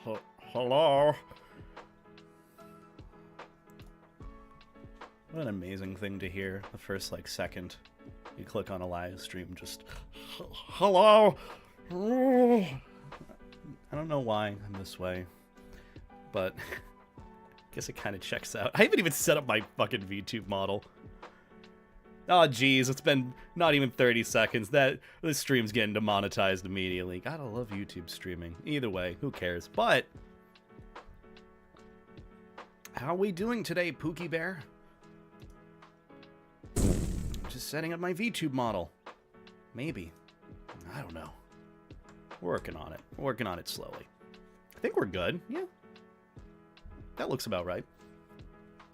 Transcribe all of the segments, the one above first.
Hello? What an amazing thing to hear. The first, like, second you click on a live stream, just... Hello? I don't know why I'm this way, but I guess it kind of checks out. I haven't even set up my fucking VTube model. Oh, geez, it's been not even 30 seconds. This stream's getting demonetized immediately. Gotta love YouTube streaming. Either way, who cares? But, how are we doing today, Pookie Bear? Just setting up my VTube model. Maybe. I don't know. Working on it. Working on it slowly. I think we're good. Yeah. That looks about right.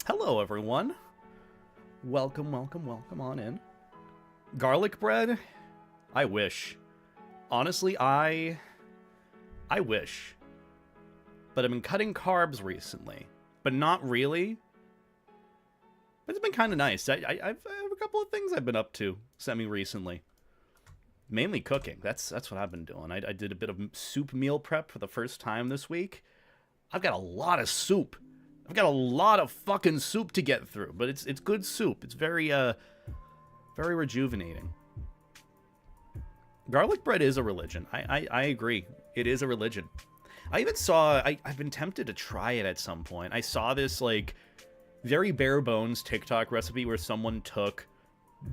Hello, everyone. Welcome, welcome, welcome on in. Garlic bread? I wish. Honestly, I wish. But I've been cutting carbs recently. But not really. But it's been kind of nice. I have a couple of things I've been up to semi-recently. Mainly cooking. That's what I've been doing. I did a bit of soup meal prep for the first time this week. I've got a lot of soup. I've got a lot of fucking soup to get through, but it's good soup. It's very very rejuvenating. Garlic bread is a religion. I agree. It is a religion. I even saw... I've been tempted to try it at some point. I saw this, like, very bare bones TikTok recipe where someone took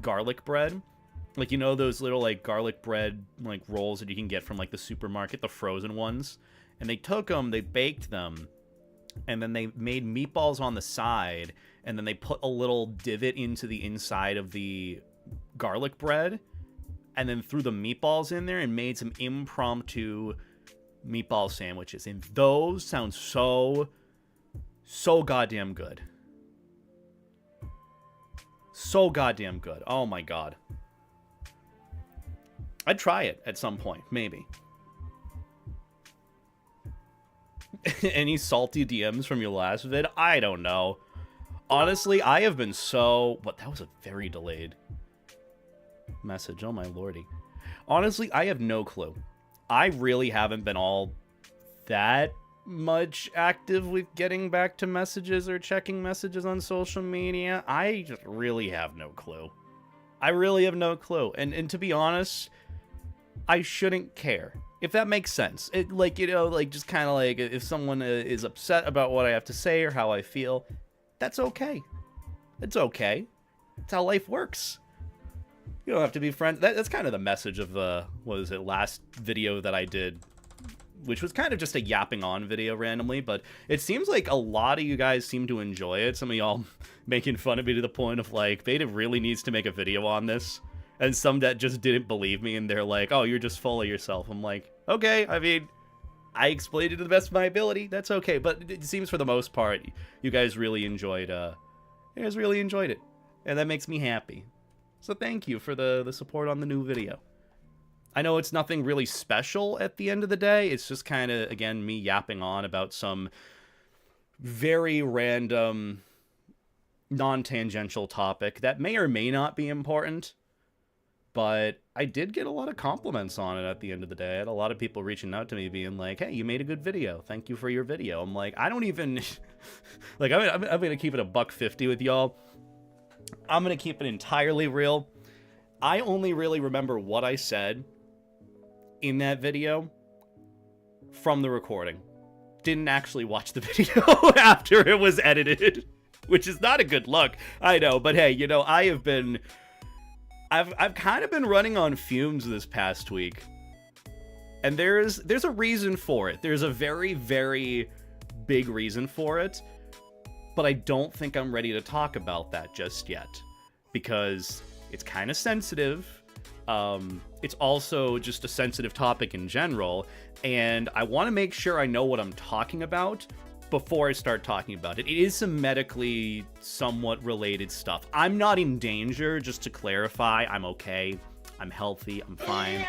garlic bread. Like, you know those little, like, garlic bread, like, rolls that you can get from, like, the supermarket, the frozen ones? And they took them, they baked them, and then they made meatballs on the side, and then they put a little divot into the inside of the garlic bread, and then threw the meatballs in there and made some impromptu meatball sandwiches. And those sound so goddamn good. So goddamn good. Oh my god. I'd try it at some point, maybe. Any salty DMs from your last vid? I don't know. Honestly, I have been so... What? That was a very delayed message. Oh my lordy. Honestly, I have no clue. I really haven't been all that much active with getting back to messages or checking messages on social media. I just really have no clue. I really have no clue. And to be honest... I shouldn't care, if that makes sense. It, like, you know, like, just kind of like, if someone is upset about what I have to say or how I feel, that's okay. It's okay. It's how life works. You don't have to be friends. That's kind of the message of the, what was it, last video that I did, which was kind of just a yapping on video randomly, but it seems like a lot of you guys seem to enjoy it. Some of y'all making fun of me to the point of, like, Beta really needs to make a video on this. And some that just didn't believe me, and they're like, oh, you're just full of yourself. I'm like, okay, I mean, I explained it to the best of my ability. That's okay. But it seems for the most part, you guys really enjoyed it. And that makes me happy. So thank you for the support on the new video. I know it's nothing really special at the end of the day. It's just kind of, again, me yapping on about some very random, non-tangential topic that may or may not be important. But I did get a lot of compliments on it at the end of the day. I had a lot of people reaching out to me being like, hey, you made a good video. Thank you for your video. I'm like, I don't even... like, I'm going to keep it $1.50 with y'all. I'm going to keep it entirely real. I only really remember what I said in that video from the recording. Didn't actually watch the video after it was edited, which is not a good look. I know, but hey, you know, I've kind of been running on fumes this past week. And there's a reason for it. There's a very, very big reason for it. But I don't think I'm ready to talk about that just yet. Because it's kind of sensitive. It's also just a sensitive topic in general. And I want to make sure I know what I'm talking about before I start talking about it. It is some medically somewhat related stuff. I'm not in danger, just to clarify. I'm okay. I'm healthy. I'm fine.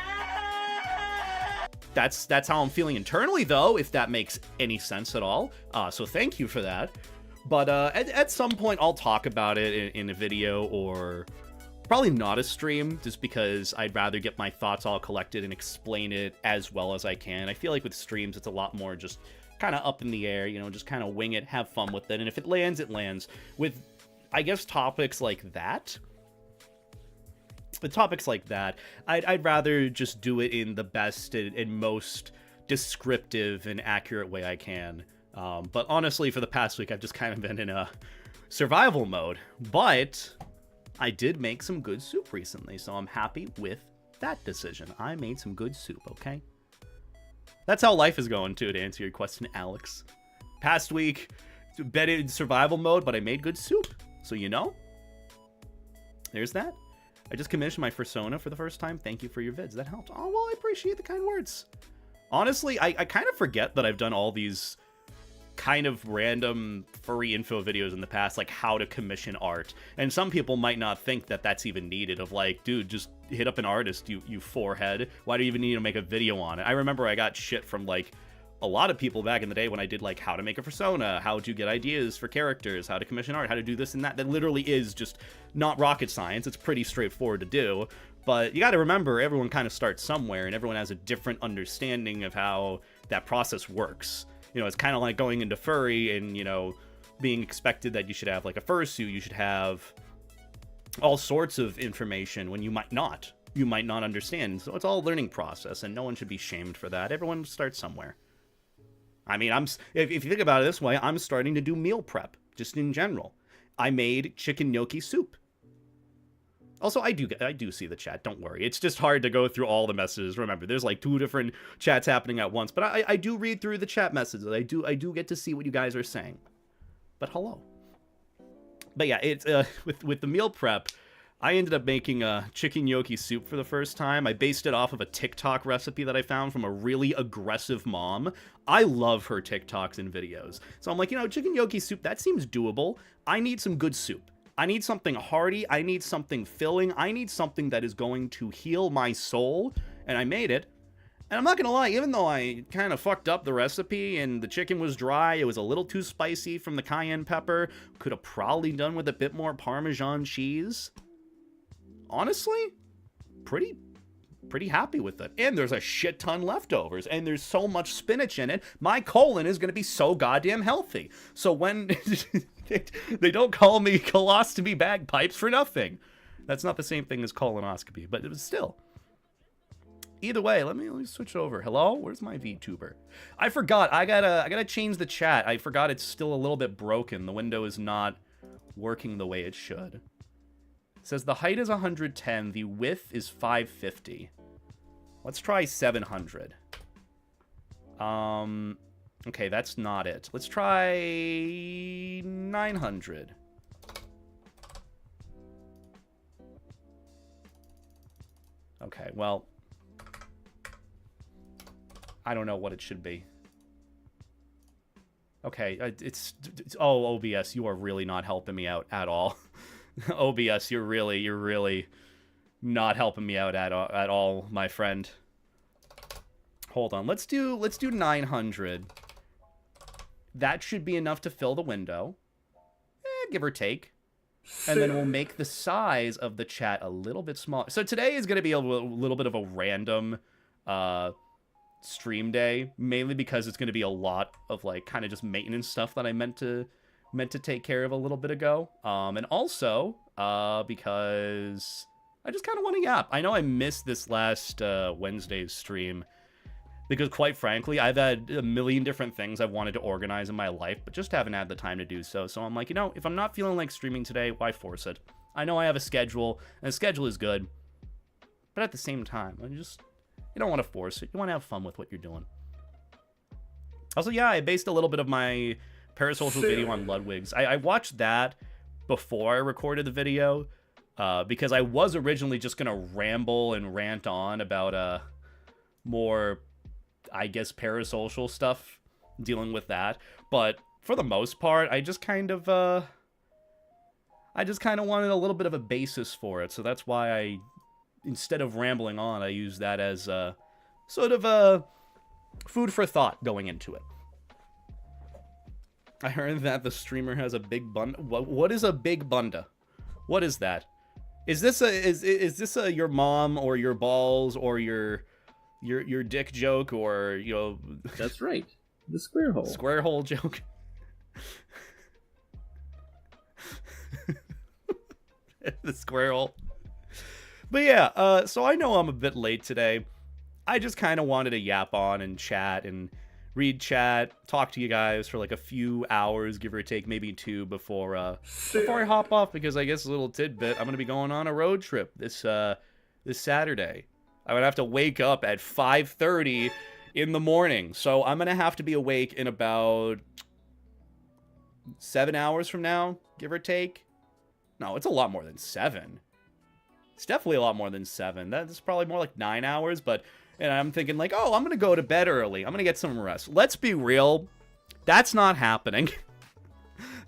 That's how I'm feeling internally, though, if that makes any sense at all. So thank you for that. But at some point, I'll talk about it in a video, or probably not a stream, just because I'd rather get my thoughts all collected and explain it as well as I can. I feel like with streams, it's a lot more just kind of up in the air, you know, just kind of wing it, have fun with it. And if it lands, it lands. With, I guess, topics like that, I'd rather just do it in the best and most descriptive and accurate way I can. But honestly, for the past week, I've just kind of been in a survival mode. But I did make some good soup recently, so I'm happy with that decision. I made some good soup, okay? That's how life is going, too, to answer your question, Alex. Past week, been in survival mode, but I made good soup. So, you know, there's that. I just commissioned my Fursona for the first time. Thank you for your vids. That helped. Oh, well, I appreciate the kind words. Honestly, I kind of forget that I've done all these kind of random furry info videos in the past, like how to commission art. And some people might not think that that's even needed, of like, dude, just hit up an artist, you forehead. Why do you even need to make a video on it? I remember I got shit from like a lot of people back in the day when I did like how to make a persona, how to get ideas for characters, how to commission art, how to do this and that. That literally is just not rocket science. It's pretty straightforward to do. But you got to remember, everyone kind of starts somewhere, and everyone has a different understanding of how that process works. You know, it's kind of like going into furry and, you know, being expected that you should have like a fursuit, you should have all sorts of information when you might not. You might not understand. So it's all a learning process, and no one should be shamed for that. Everyone starts somewhere. I mean, if you think about it this way, I'm starting to do meal prep, just in general. I made chicken gnocchi soup. Also, I do see the chat, don't worry. It's just hard to go through all the messages. Remember, there's like 2 different chats happening at once, but I do read through the chat messages. I do get to see what you guys are saying. But hello. But yeah, it's with the meal prep, I ended up making a chicken gnocchi soup for the first time. I based it off of a TikTok recipe that I found from a really aggressive mom. I love her TikToks and videos. So I'm like, you know, chicken gnocchi soup, that seems doable. I need some good soup. I need something hearty. I need something filling. I need something that is going to heal my soul. And I made it. And I'm not going to lie, even though I kind of fucked up the recipe and the chicken was dry, it was a little too spicy from the cayenne pepper. Could have probably done with a bit more Parmesan cheese. Honestly, pretty happy with it. And there's a shit ton leftovers, and there's so much spinach in it. My colon is going to be so goddamn healthy. So when they don't call me colostomy bagpipes for nothing. That's not the same thing as colonoscopy, but it was still. Either way, let me switch over. Hello? Where's my VTuber? I forgot. I gotta change the chat. I forgot it's still a little bit broken. The window is not working the way it should. It says the height is 110, the width is 550. Let's try 700. Okay, that's not it. Let's try 900. Okay, well, I don't know what it should be. Okay, it's oh, OBS, you are really not helping me out at all. OBS, you're really not helping me out at all, my friend. Hold on, let's do 900. That should be enough to fill the window, give or take. And then we'll make the size of the chat a little bit smaller. So today is going to be a little bit of a random stream day, mainly because it's going to be a lot of like kind of just maintenance stuff that I meant to take care of a little bit ago. And also because I just kind of want to yap. I know I missed this last Wednesday's stream because, quite frankly, I've had a million different things I've wanted to organize in my life, but just haven't had the time to do so. So I'm like, you know, if I'm not feeling like streaming today, why force it? I know I have a schedule, and the schedule is good, but at the same time, you don't want to force it. You want to have fun with what you're doing. Also, yeah, I based a little bit of my parasocial video on Ludwig's. I watched that before I recorded the video, because I was originally just going to ramble and rant on about more, I guess, parasocial stuff, dealing with that. But for the most part, I just kind of wanted a little bit of a basis for it. So that's why instead of rambling on, I use that as sort of a food for thought going into it. I heard that the streamer has a big bunda. What is a big bunda? What is that? Is this a your mom or your balls or your dick joke, or, you know? That's right. The square hole. Square hole joke. The square hole. But yeah, so I know I'm a bit late today. I just kind of wanted to yap on and chat and read chat, talk to you guys for like a few hours, give or take, maybe 2 before I hop off, because I guess a little tidbit, I'm going to be going on a road trip this Saturday. I would have to wake up at 5:30 in the morning, so I'm going to have to be awake in about 7 hours from now, give or take. No, it's a lot more than 7. It's definitely a lot more than 7. That's probably more like 9 hours, but... And I'm thinking like, oh, I'm going to go to bed early. I'm going to get some rest. Let's be real. That's not happening.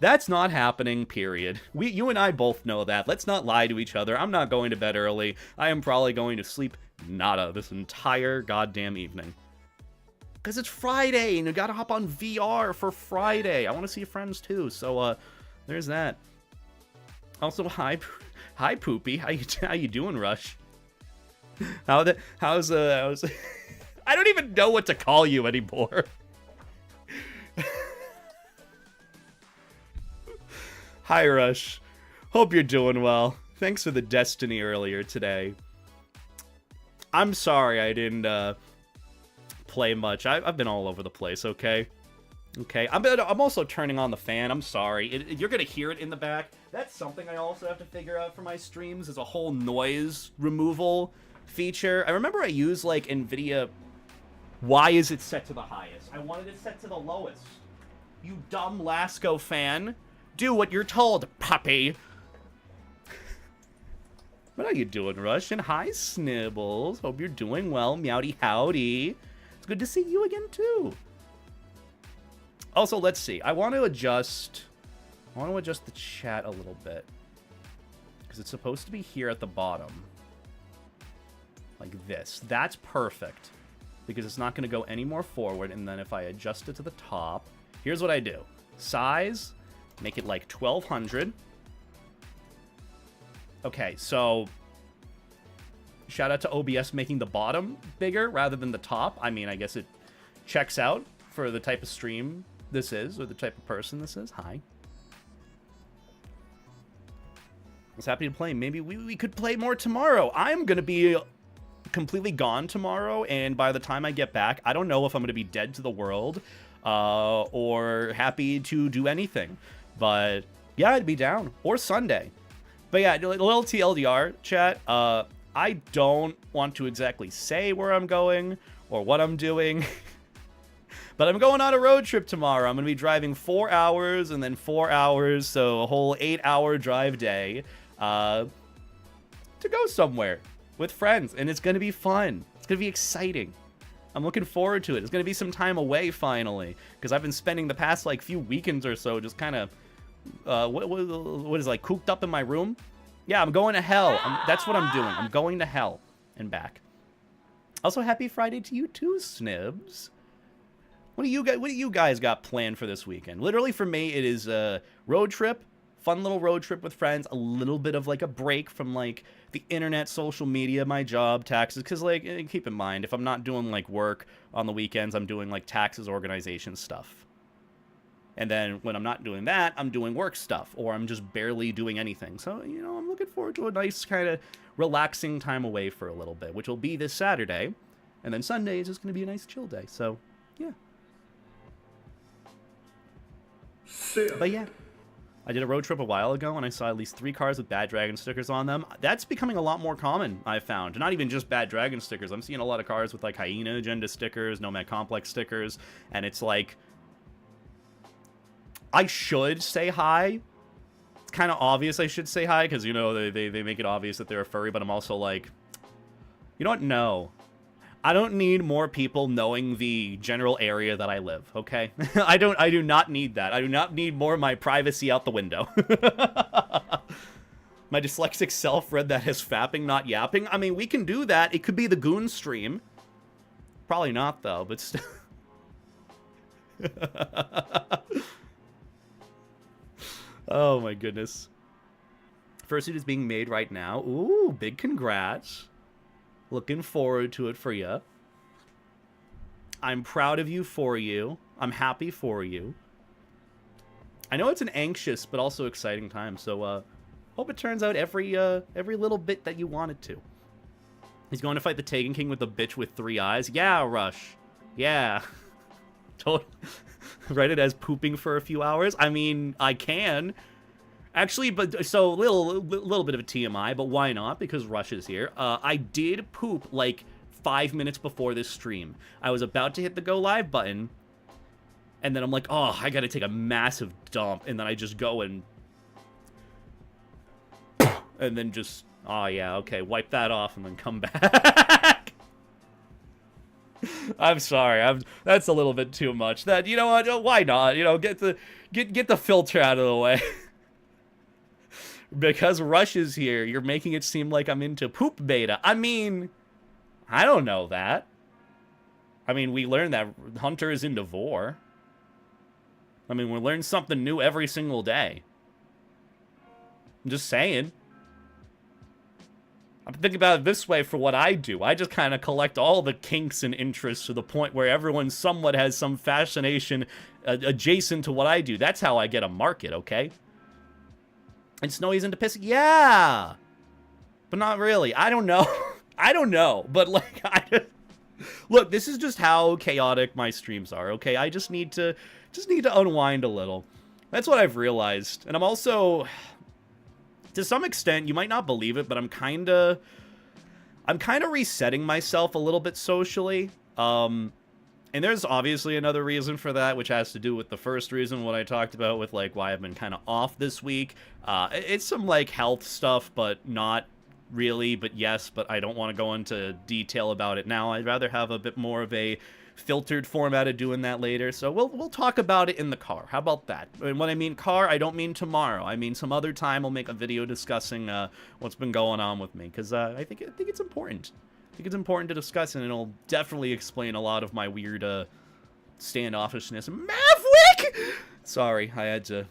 That's not happening, period. You and I both know that. Let's not lie to each other. I'm not going to bed early. I am probably going to sleep nada this entire goddamn evening. Because it's Friday, and you got to hop on VR for Friday. I want to see your friends, too. So, there's that. Also, hi Poopy. How you doing, Rush? How's I don't even know what to call you anymore. Hi, Rush. Hope you're doing well. Thanks for the Destiny earlier today. I'm sorry I didn't play much. I've been all over the place, okay? Okay, I'm also turning on the fan. I'm sorry. You're going to hear it in the back. That's something I also have to figure out for my streams, is a whole noise removal feature. I remember I used like NVIDIA. Why is it set to the highest? I wanted it set to the lowest. You dumb Lasco fan. Do what you're told, puppy. What are you doing, Rush? And hi, Snibbles. Hope you're doing well. Meowdy howdy. It's good to see you again, too. Also, let's see. I want to adjust the chat a little bit, because it's supposed to be here at the bottom. Like this. That's perfect, because it's not going to go any more forward. And then if I adjust it to the top, here's what I do. Size, make it like 1200. Okay, so shout out to OBS making the bottom bigger rather than the top. I mean, I guess it checks out for the type of stream this is, or the type of person this is. Hi. I was happy to play. Maybe we could play more tomorrow. I'm going to be completely gone tomorrow, and by the time I get back, I don't know if I'm going to be dead to the world or happy to do anything. But yeah, I'd be down. Or Sunday. But yeah, a little TLDR, chat. I don't want to exactly say where I'm going or what I'm doing. But I'm going on a road trip tomorrow. I'm going to be driving 4 hours and then 4 hours, so a whole 8-hour drive day to go somewhere with friends. And it's going to be fun. It's going to be exciting. I'm looking forward to it. It's going to be some time away finally, because I've been spending the past like few weekends or so just kind of, what is like cooped up in my room. Yeah, I'm going to hell. That's what I'm doing. I'm going to hell and back. Also, happy Friday to you too, Snibs. What do you guys got planned for this weekend? Literally for me, it is a road trip, fun little road trip with friends, a little bit of like a break from like the internet, social media, my job, taxes. Because like, keep in mind, if I'm not doing like work on the weekends, I'm doing like taxes, organization stuff. And then when I'm not doing that, I'm doing work stuff, or I'm just barely doing anything. So, you know, I'm looking forward to a nice kind of relaxing time away for a little bit, which will be this Saturday. And then Sunday is just going to be a nice chill day. So, yeah. But yeah, I did a road trip a while ago, and I saw at least 3 cars with Bad Dragon stickers on them. That's becoming a lot more common, I've found. Not even just Bad Dragon stickers. I'm seeing a lot of cars with like Hyena Agenda stickers, Nomad Complex stickers, and it's like, I should say hi. It's kind of obvious I should say hi, because, you know, they make it obvious that they're a furry, but I'm also like, you know what? No. I don't need more people knowing the general area that I live, okay? I do not need that. I do not need more of my privacy out the window. My dyslexic self read that as fapping, not yapping. I mean, we can do that. It could be the Goon stream. Probably not, though, but still. Oh, my goodness. Fursuit is being made right now. Ooh, big congrats. Looking forward to it for you. I'm proud of you for you. I'm happy for you. I know it's an anxious but also exciting time, so hope it turns out every little bit that you want it to. He's going to fight the Taken King with a bitch with 3 eyes. Yeah, Rush. Yeah. Totally. Write it as pooping for a few hours. I mean, I can. Actually, but so little bit of a TMI, but why not? Because Rush is here. I did poop like 5 minutes before this stream. I was about to hit the go live button, and then I'm like, oh, I gotta take a massive dump, and then I just go and then just, oh yeah, okay, wipe that off and then come back. I'm sorry, that's a little bit too much. That, you know what? Why not? You know, get the filter out of the way. Because Rush is here, you're making it seem like I'm into poop beta. I mean, I don't know that. I mean, we learned that Hunter is into Vor. I mean, we learn something new every single day. I'm just saying. I'm thinking about it this way for what I do. I just kind of collect all the kinks and interests to the point where everyone somewhat has some fascination adjacent to what I do. That's how I get a market, okay? And Snowy's into pissing? Yeah! But not really. I don't know. I don't know. But, like, look, this is just how chaotic my streams are, okay? I just need to unwind a little. That's what I've realized. And I'm also, to some extent, you might not believe it, but I'm kind of resetting myself a little bit socially. And there's obviously another reason for that, which has to do with the first reason, what I talked about with, like, why I've been kind of off this week. It's some, like, health stuff, but not really, but yes, but I don't want to go into detail about it now. I'd rather have a bit more of a filtered format of doing that later, so we'll talk about it in the car. How about that? And when I mean car, I don't mean tomorrow. I mean some other time I'll make a video discussing what's been going on with me, because I think it's important. I think it's important to discuss, and it'll definitely explain a lot of my weird standoffishness. Maverick! Sorry, I had to.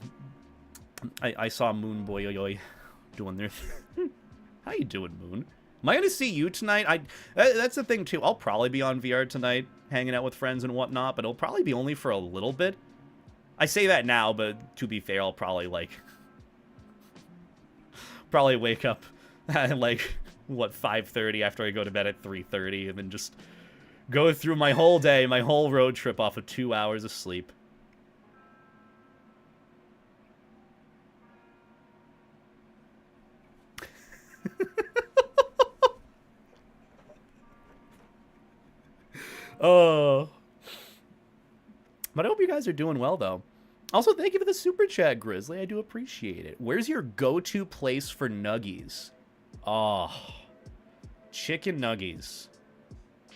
I saw Moon Boy doing their thing. How you doing, Moon? Am I gonna see you tonight? That's the thing too. I'll probably be on VR tonight, hanging out with friends and whatnot, but it'll probably be only for a little bit. I say that now, but to be fair, I'll probably wake up at like what 5:30 after I go to bed at 3:30, and then just go through my whole day, my whole road trip off of 2 hours of sleep. Oh. But I hope you guys are doing well, though. Also, thank you for the super chat, Grizzly. I do appreciate it. Where's your go-to place for nuggies? Oh. Chicken nuggies.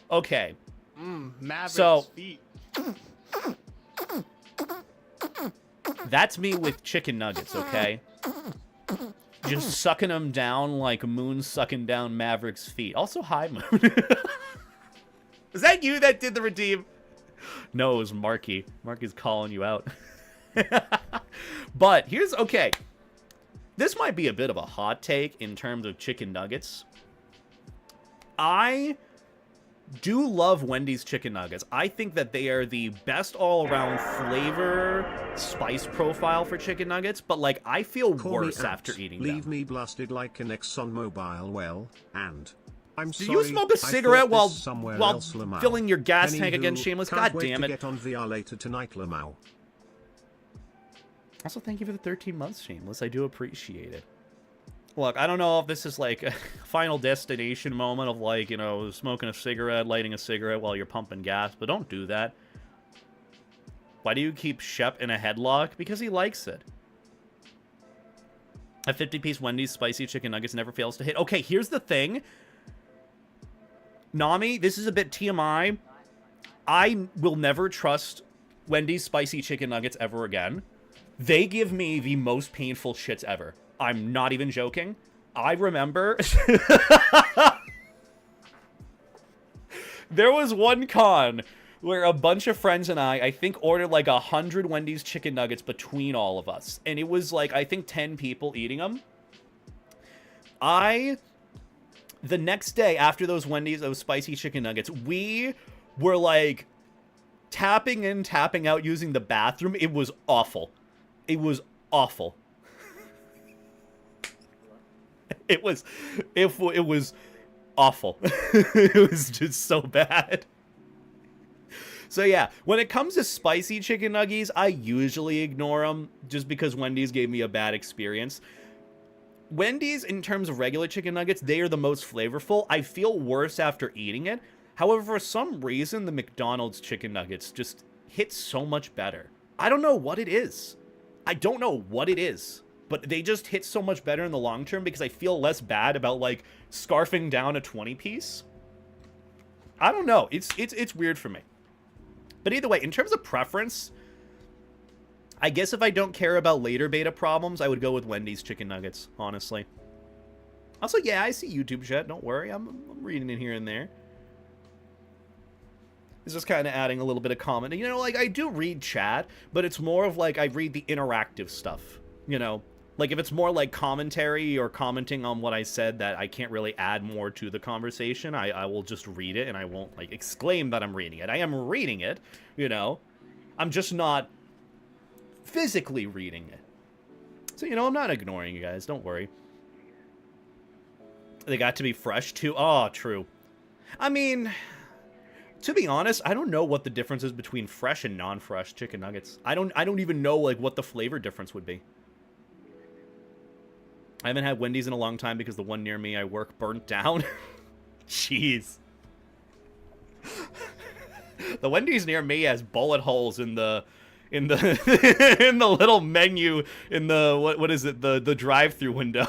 Okay. Maverick's so, feet. That's me with chicken nuggets, okay? Just sucking them down like Moon sucking down Maverick's feet. Also, hi, Moon. Was that you that did the redeem? No, it was Marky. Marky's calling you out. But here's, okay. This might be a bit of a hot take in terms of chicken nuggets. I do love Wendy's chicken nuggets. I think that they are the best all-around flavor, spice profile for chicken nuggets, but, like, I feel worse after eating them. Leave me blasted like an ExxonMobil well, and... I'm Did sorry, you smoke a cigarette while else, filling your gas tank Anywho, again, Shameless? Can't God wait damn to it. get on VR later tonight, Lamau. Also, thank you for the 13 months, Shameless. I do appreciate it. Look, I don't know if this is like a final destination moment of, like, you know, smoking a cigarette, lighting a cigarette while you're pumping gas, but don't do that. Why do you keep Shep in a headlock? Because he likes it. A 50-piece Wendy's spicy chicken nuggets never fails to hit. Okay, here's the thing. Nami, this is a bit TMI. I will never trust Wendy's spicy chicken nuggets ever again. They give me the most painful shits ever. I'm not even joking. I remember... There was one con where a bunch of friends and I think, ordered like 100 Wendy's chicken nuggets between all of us. And it was like, I think 10 people eating them. The next day after those Wendy's, those spicy chicken nuggets, we were like tapping in, tapping out using the bathroom, it was awful. It was awful. It was awful. It was just so bad. So yeah, when it comes to spicy chicken nuggies, I usually ignore them just because Wendy's gave me a bad experience. Wendy's, in terms of regular chicken nuggets, they are the most flavorful. I feel worse after eating it. However, for some reason, the McDonald's chicken nuggets just hit so much better. I don't know what it is. I don't know what it is. But they just hit so much better in the long term because I feel less bad about, like, scarfing down a 20-piece. I don't know. It's weird for me. But either way, in terms of preference, I guess if I don't care about later beta problems, I would go with Wendy's chicken nuggets, honestly. Also, yeah, I see YouTube chat. Don't worry. I'm reading it here and there. It's just kind of adding a little bit of comment. You know, like, I do read chat, but it's more of, like, I read the interactive stuff, you know? Like, if it's more like commentary or commenting on what I said that I can't really add more to the conversation, I will just read it and I won't, like, exclaim that I'm reading it. I am reading it, you know? I'm just not physically reading it. So, you know, I'm not ignoring you guys. Don't worry. They got to be fresh, too. Oh, true. I mean, to be honest, I don't know what the difference is between fresh and non-fresh chicken nuggets. I don't even know, like, what the flavor difference would be. I haven't had Wendy's in a long time because the one near me I work burnt down. Jeez. The Wendy's near me has bullet holes in the in the little menu in the what is it, the drive-through window.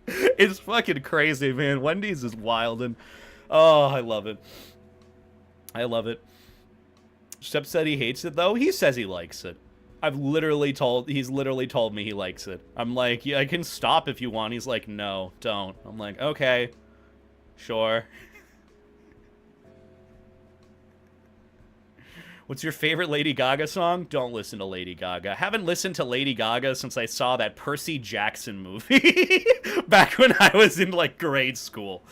It's fucking crazy, man. Wendy's is wild, and oh, I love it. I love it. Shep said he hates it though. He says he likes it. He's literally told me he likes it. I'm like, yeah, I can stop if you want. He's like, no, don't. I'm like, okay, sure. What's your favorite Lady Gaga song? Don't listen to Lady Gaga. I haven't listened to Lady Gaga since I saw that Percy Jackson movie back when I was in, like, grade school.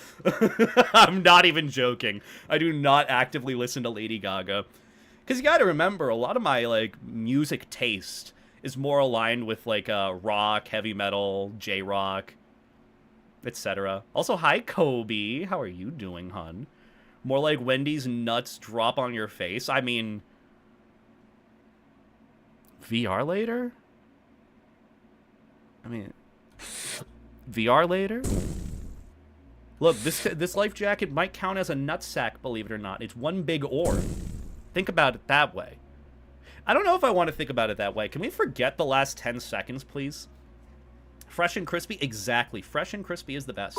I'm not even joking. I do not actively listen to Lady Gaga. Because you gotta remember, a lot of my, like, music taste is more aligned with, like, rock, heavy metal, J-rock, etc. Also, hi, Kobe. How are you doing, hun? More like Wendy's nuts drop on your face. I mean, VR later? I mean, VR later? Look, this life jacket might count as a nutsack, believe it or not. It's one big ore. Think about it that way. I don't know if I want to think about it that way. Can we forget the last 10 seconds, please? Fresh and crispy? Exactly. Fresh and crispy is the best.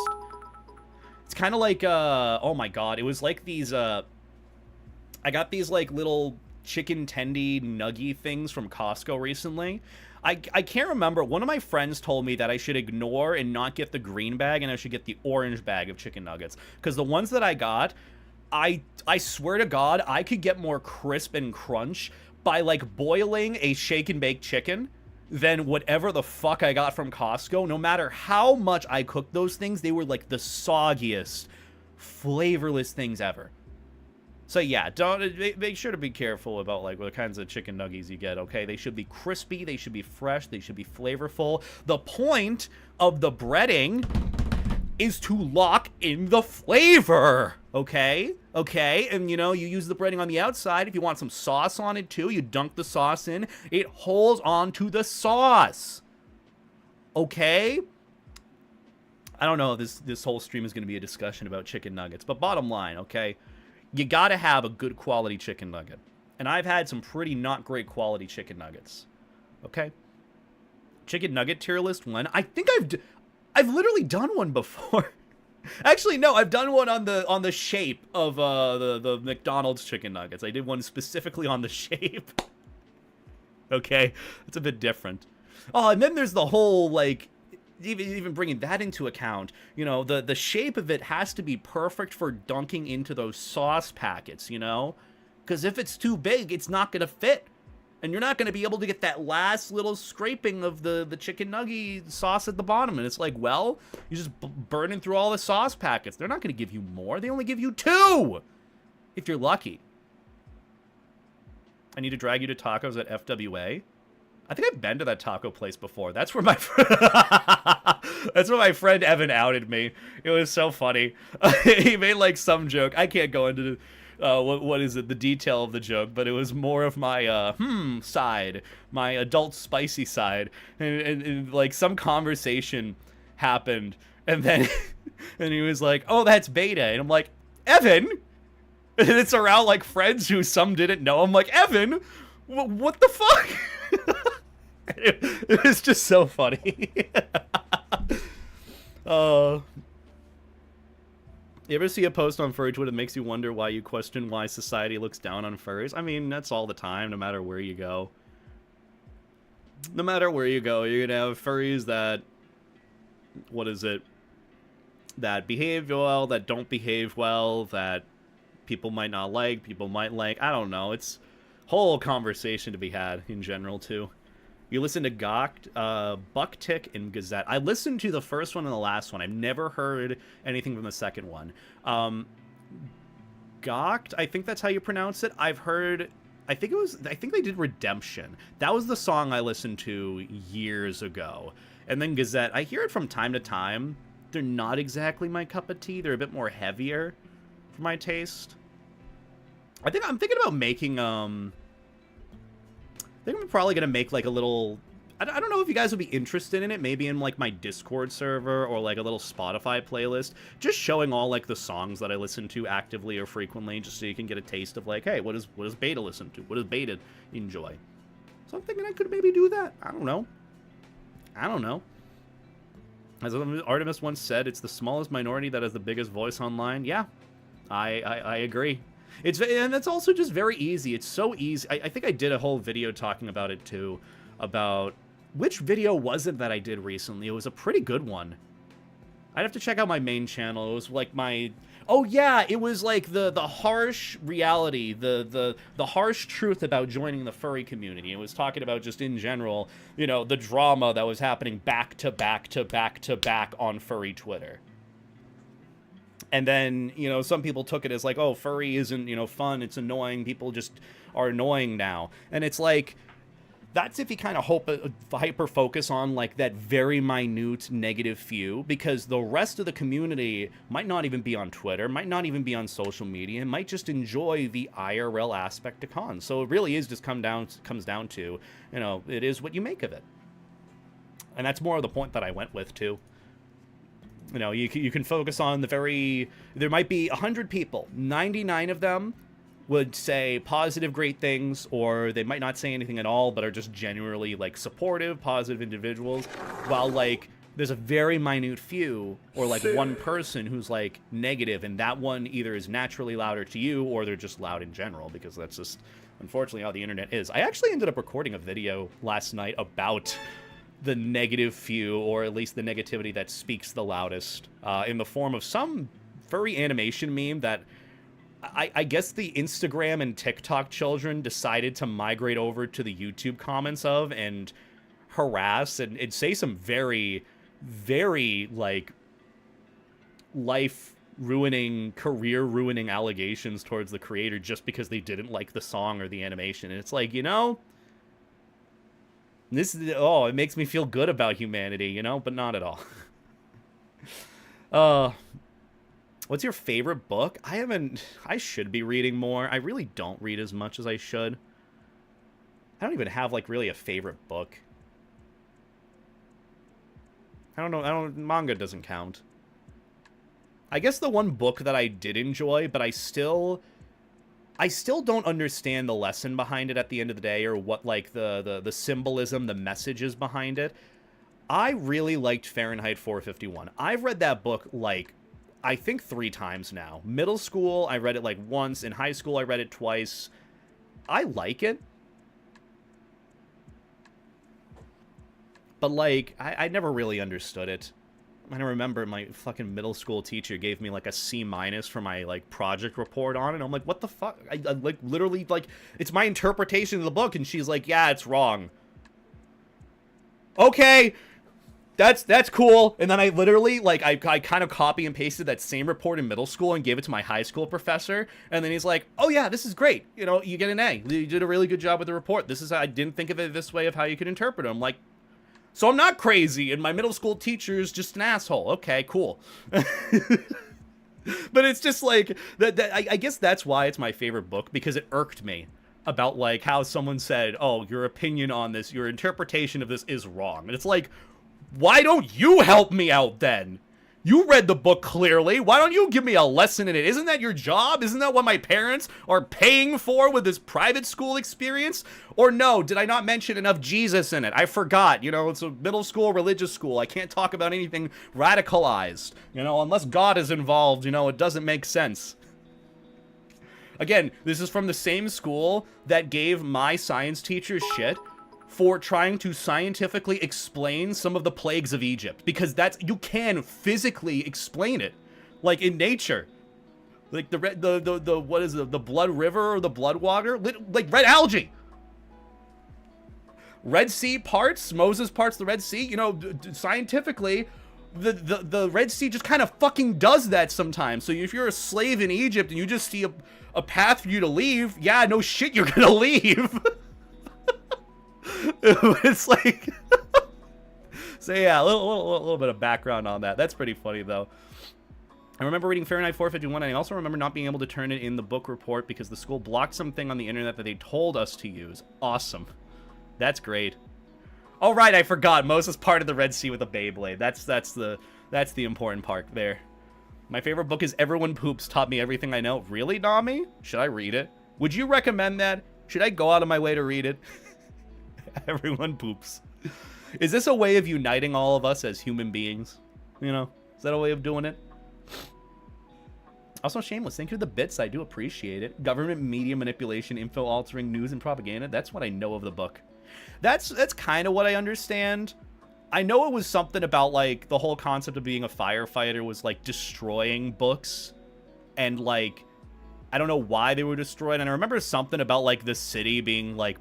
It's kind of like, oh my god. It was like these, I got these, like, little chicken tendy nuggy things from Costco recently. I can't remember. One of my friends told me that I should ignore and not get the green bag, and I should get the orange bag of chicken nuggets. Because the ones that I got, I swear to God, I could get more crisp and crunch by, like, boiling a shake and bake chicken than whatever the fuck I got from Costco. No matter how much I cooked those things, they were, like, the soggiest, flavorless things ever. So yeah, make sure to be careful about, like, what kinds of chicken nuggies you get, okay? They should be crispy, they should be fresh, they should be flavorful. The point of the breading is to lock in the flavor, okay? Okay, and, you know, you use the breading on the outside. If you want some sauce on it, too, you dunk the sauce in. It holds on to the sauce, okay? I don't know if this whole stream is going to be a discussion about chicken nuggets, but bottom line, okay? You gotta have a good quality chicken nugget. And I've had some pretty not great quality chicken nuggets, okay? Chicken nugget tier list 1. I think I've literally done one before. Actually, no, I've done one on the shape of the McDonald's chicken nuggets. I did one specifically on the shape. Okay, it's a bit different. Oh, and then there's the whole, like, even bringing that into account, you know, the shape of it has to be perfect for dunking into those sauce packets, you know? Because if it's too big, it's not going to fit. And you're not going to be able to get that last little scraping of the chicken nugget sauce at the bottom. And it's like, well, you're just burning through all the sauce packets. They're not going to give you more. They only give you 2. If you're lucky. I need to drag you to tacos at FWA. I think I've been to that taco place before. That's where my that's where my friend Evan outed me. It was so funny. He made like some joke. I can't go into what is it, the detail of the joke, but it was more of my side, my adult spicy side, and like some conversation happened, and then and he was like, "Oh, that's beta," and I'm like, "Evan," and it's around like friends who some didn't know. I'm like, "Evan, what the fuck?" It was just so funny. You ever see a post on furry Twitter that makes you wonder why you question why society looks down on furries? I mean, that's all the time, no matter where you go. No matter where you go, you're gonna have furries that... What is it? That behave well, that don't behave well, that people might not like, people might like. I don't know. It's a whole conversation to be had in general, too. You listen to Gawked, Bucktick, and Gazette. I listened to the first one and the last one. I've never heard anything from the second one. Gawked, I think that's how you pronounce it. I've heard... I think they did Redemption. That was the song I listened to years ago. And then Gazette, I hear it from time to time. They're not exactly my cup of tea. They're a bit more heavier for my taste. I'm thinking about making, I think I'm probably going to make, like, a little... I don't know if you guys would be interested in it. Maybe in, like, my Discord server or, like, a little Spotify playlist. Just showing all, like, the songs that I listen to actively or frequently, just so you can get a taste of, like, hey, what does Beta listen to? What does Beta enjoy? So I'm thinking I could maybe do that. I don't know. As Artemis once said, it's the smallest minority that has the biggest voice online. Yeah, I agree. And it's also just very easy. It's so easy. I think I did a whole video talking about it too. About which video was it that I did recently? It was a pretty good one. I'd have to check out my main channel. It was like my... Oh yeah, it was like the harsh reality, the harsh truth about joining the furry community. It was talking about just in general, you know, the drama that was happening back to back to back to back on furry Twitter. And then, you know, some people took it as like, oh, furry isn't, you know, fun, it's annoying, people just are annoying now. And it's like, that's if you kind of hyper-focus on, like, that very minute negative few, because the rest of the community might not even be on Twitter, might not even be on social media, might just enjoy the IRL aspect to cons. So it really is just comes down to, you know, it is what you make of it. And that's more of the point that I went with, too. You know, you can focus on the very... There might be 100 people, 99 of them would say positive, great things, or they might not say anything at all, but are just genuinely, like, supportive, positive individuals, while, like, there's a very minute few, or, like, one person who's, like, negative, and that one either is naturally louder to you, or they're just loud in general, because that's just, unfortunately, how the internet is. I actually ended up recording a video last night about the negative few, or at least the negativity that speaks the loudest, in the form of some furry animation meme that... I guess the Instagram and TikTok children decided to migrate over to the YouTube comments of and harass and say some very, very, like, life-ruining, career-ruining allegations towards the creator just because they didn't like the song or the animation. And it's like, you know, this is, oh, it makes me feel good about humanity, you know, but not at all. What's your favorite book? I should be reading more. I really don't read as much as I should. I don't even have, like, really a favorite book. I don't know. Manga doesn't count. I guess the one book that I did enjoy, but I still don't understand the lesson behind it at the end of the day, or what, like, the symbolism, the messages behind it. I really liked Fahrenheit 451. I've read that book, like, I think 3 times now. Middle school, I read it, like, once. In high school, I read it twice. I like it. But, like, I never really understood it. I remember my fucking middle school teacher gave me, like, a C- for my, like, project report on it. I'm like, what the fuck? I like, literally, like, it's my interpretation of the book. And she's like, yeah, it's wrong. Okay. That's cool. And then I literally, like, I kind of copy and pasted that same report in middle school and gave it to my high school professor. And then he's like, oh yeah, this is great. You know, you get an A. You did a really good job with the report. This is, I didn't think of it this way of how you could interpret it. I'm like, so I'm not crazy, and my middle school teacher is just an asshole. Okay, cool. But it's just like, I guess that's why it's my favorite book, because it irked me about, like, how someone said, oh, your opinion on this, your interpretation of this is wrong. And it's like, why don't you help me out then? You read the book clearly. Why don't you give me a lesson in it? Isn't that your job? Isn't that what my parents are paying for with this private school experience? Or no, did I not mention enough Jesus in it? I forgot. You know, it's a middle school religious school. I can't talk about anything radicalized. You know, unless God is involved, you know, it doesn't make sense. Again, this is from the same school that gave my science teacher shit for trying to scientifically explain some of the plagues of Egypt, because that's, you can physically explain it, like in nature, like the what is it, the blood river or the blood water, like red algae, Red Sea parts, Moses parts the Red Sea. You know, scientifically, the Red Sea just kind of fucking does that sometimes. So if you're a slave in Egypt and you just see a path for you to leave, yeah, no shit, you're gonna leave. It's like, so yeah, a little bit of background on that. That's pretty funny though. I remember reading Fahrenheit 451, and I also remember not being able to turn it in the book report because the school blocked something on the internet that they told us to use. Awesome. That's great. Oh right, I forgot. Moses parted the Red Sea with a Beyblade. That's the important part there. My favorite book is Everyone Poops Taught Me Everything I Know. Really, Nami? Should I read it? Would you recommend that? Should I go out of my way to read it? Everyone poops. Is this a way of uniting all of us as human beings? You know, is that a way of doing it? Also, Shameless, thank you for the bits. I do appreciate it. Government media manipulation, info altering, news and propaganda. That's what I know of the book. That's kind of what I understand. I know it was something about, like, the whole concept of being a firefighter was, like, destroying books. And, like, I don't know why they were destroyed. And I remember something about, like, the city being, like,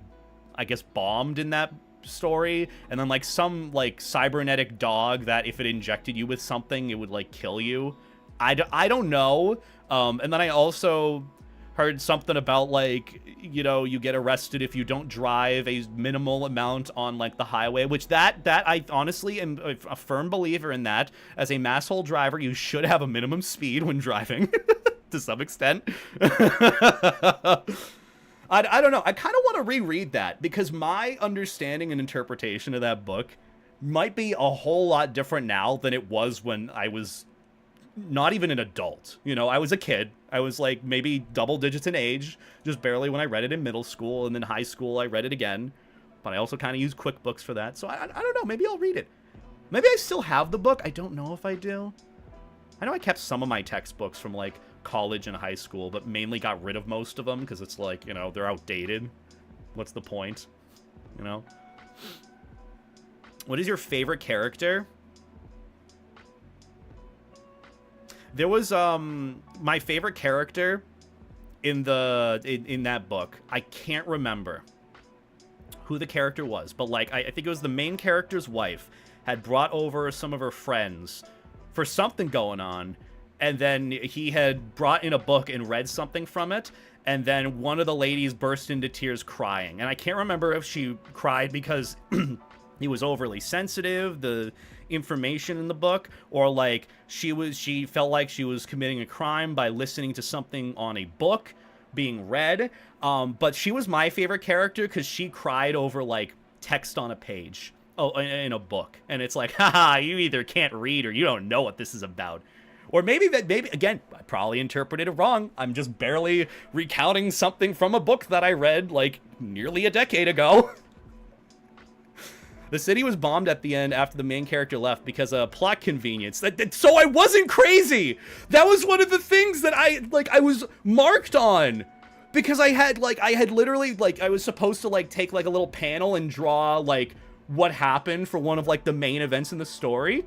I guess bombed in that story, and then like some like cybernetic dog that if it injected you with something it would like kill you. I don't know. And then I also heard something about like, you know, you get arrested if you don't drive a minimal amount on like the highway, which that I honestly am a firm believer in that. As a masshole driver, you should have a minimum speed when driving to some extent. I don't know. I kind of want to reread that because my understanding and interpretation of that book might be a whole lot different now than it was when I was not even an adult. You know, I was a kid. I was like maybe double digits in age, just barely when I read it in middle school, and then high school I read it again. But I also kind of use QuickBooks for that. So I don't know. Maybe I'll read it. Maybe I still have the book. I don't know if I do. I know I kept some of my textbooks from like college and high school, but mainly got rid of most of them because it's like, you know, they're outdated. What's the point? You know? What is your favorite character? There was my favorite character in that book. I can't remember who the character was, but like I think it was the main character's wife had brought over some of her friends for something going on, and then he had brought in a book and read something from it, and then one of the ladies burst into tears crying. And I can't remember if she cried because he was overly sensitive, the information in the book, or like she felt like she was committing a crime by listening to something on a book being read. But she was my favorite character because she cried over like text on a page. Oh, in a book. And it's like, haha, you either can't read or you don't know what this is about. Or maybe again, I probably interpreted it wrong. I'm just barely recounting something from a book that I read like nearly a decade ago. The city was bombed at the end after the main character left because of plot convenience. So I wasn't crazy. That was one of the things that I was marked on. Because I had literally like, I was supposed to like take like a little panel and draw like what happened for one of like the main events in the story.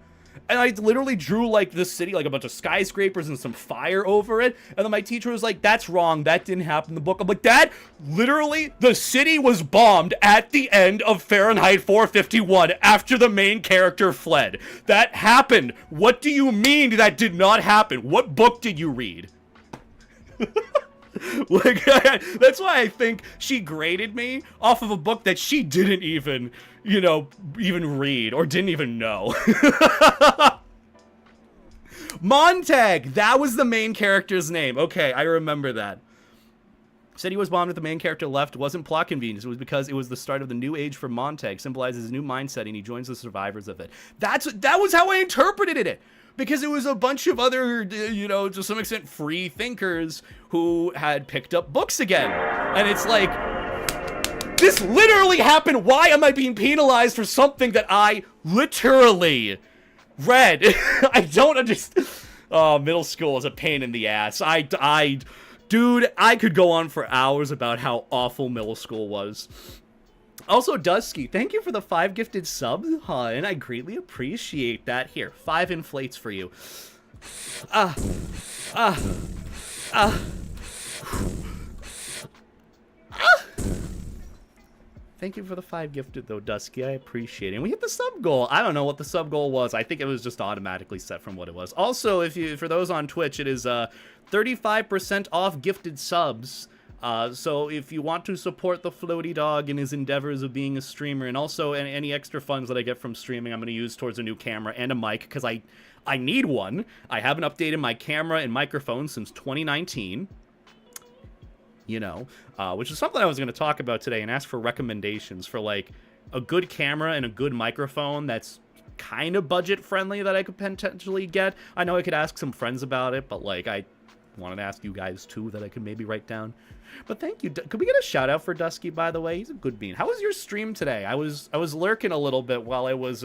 And I literally drew, like, the city, like, a bunch of skyscrapers and some fire over it. And then my teacher was like, that's wrong. That didn't happen in the book. I'm like, Dad, literally, the city was bombed at the end of Fahrenheit 451 after the main character fled. That happened. What do you mean that did not happen? What book did you read? Like, that's why I think she graded me off of a book that she didn't even, you know, even read or didn't even know. Montag, that was the main character's name. Okay, I remember that. Said he was bombed if the main character left. It wasn't plot convenience. It was because it was the start of the new age for Montag. Symbolizes his new mindset, and he joins the survivors of it. That was how I interpreted it. Because it was a bunch of other, you know, to some extent, free thinkers who had picked up books again. And it's like, this literally happened. Why am I being penalized for something that I literally read? I don't understand. Oh, middle school is a pain in the ass. Dude, I could go on for hours about how awful middle school was. Also, Dusky, thank you for the 5 gifted subs, and I greatly appreciate that. Here, 5 inflates for you. Thank you for the 5 gifted, though, Dusky. I appreciate it. And we hit the sub goal. I don't know what the sub goal was. I think it was just automatically set from what it was. Also, for those on Twitch, it is 35% off gifted subs. So if you want to support the floaty dog in his endeavors of being a streamer, and also any extra funds that I get from streaming, I'm going to use towards a new camera and a mic, because I need one. I haven't updated my camera and microphone since 2019. You know, which is something I was going to talk about today and ask for recommendations for, like, a good camera and a good microphone that's kind of budget friendly that I could potentially get. I know I could ask some friends about it, but, like, I wanted to ask you guys too that I could maybe write down. But thank you. Could we get a shout out for Dusky, by the way? He's a good bean. How was your stream today? I was lurking a little bit while I was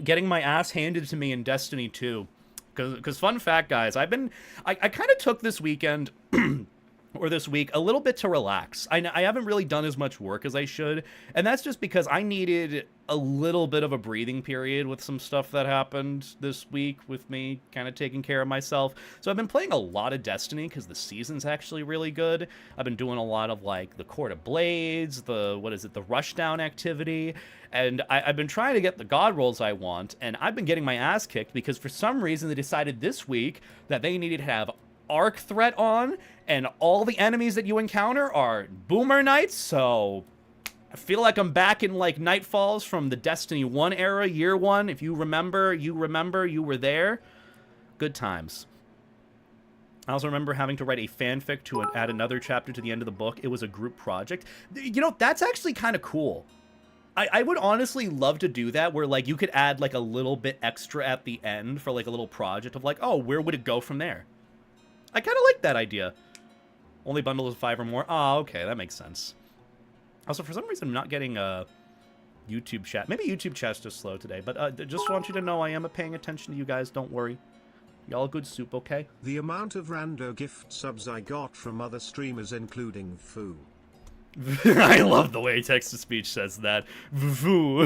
getting my ass handed to me in Destiny 2. Because fun fact, guys, I kind of took this weekend or this week a little bit to relax. I haven't really done as much work as I should, and that's just because I needed a little bit of a breathing period with some stuff that happened this week with me kind of taking care of myself. So I've been playing a lot of Destiny because the season's actually really good. I've been doing a lot of, like, the Court of Blades, the Rushdown activity, and I've been trying to get the god rolls I want, and I've been getting my ass kicked because for some reason they decided this week that they needed to have arc threat on, and all the enemies that you encounter are boomer knights, so I feel like I'm back in, like, Nightfalls from the Destiny 1 era, year 1. If you remember, you were there. Good times. I also remember having to write a fanfic to add another chapter to the end of the book. It was a group project. You know, that's actually kind of cool. I would honestly love to do that, where, like, you could add, like, a little bit extra at the end for, like, a little project of, like, oh, where would it go from there? I kind of like that idea. Only bundles of 5 or more. Oh, okay, that makes sense. Also, for some reason, I'm not getting YouTube chat. Maybe YouTube chat's just slow today, but just want you to know I am paying attention to you guys. Don't worry. Y'all good soup, okay? The amount of rando gift subs I got from other streamers, including Foo. I love the way text-to-speech says that. Foo.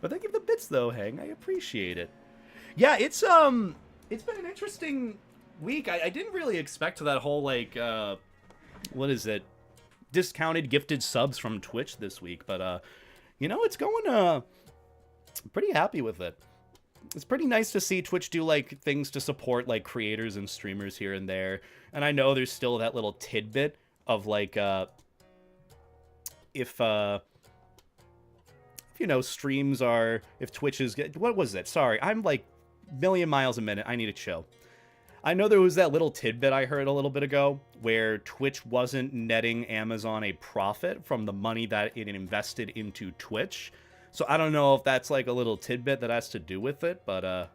But thank you for the bits, though, Hang. I appreciate it. Yeah, it's been an interesting week. I didn't really expect that whole, like, what is it? Discounted gifted subs from Twitch this week, but, you know, it's going, pretty happy with it. It's pretty nice to see Twitch do, like, things to support, like, creators and streamers here and there. And I know there's still that little tidbit of, like, if you know, streams are, if Twitch is, what was it? Sorry, I'm, like, million miles a minute. I need to chill. I know there was that little tidbit I heard a little bit ago where Twitch wasn't netting Amazon a profit from the money that it invested into Twitch. So I don't know if that's like a little tidbit that has to do with it, but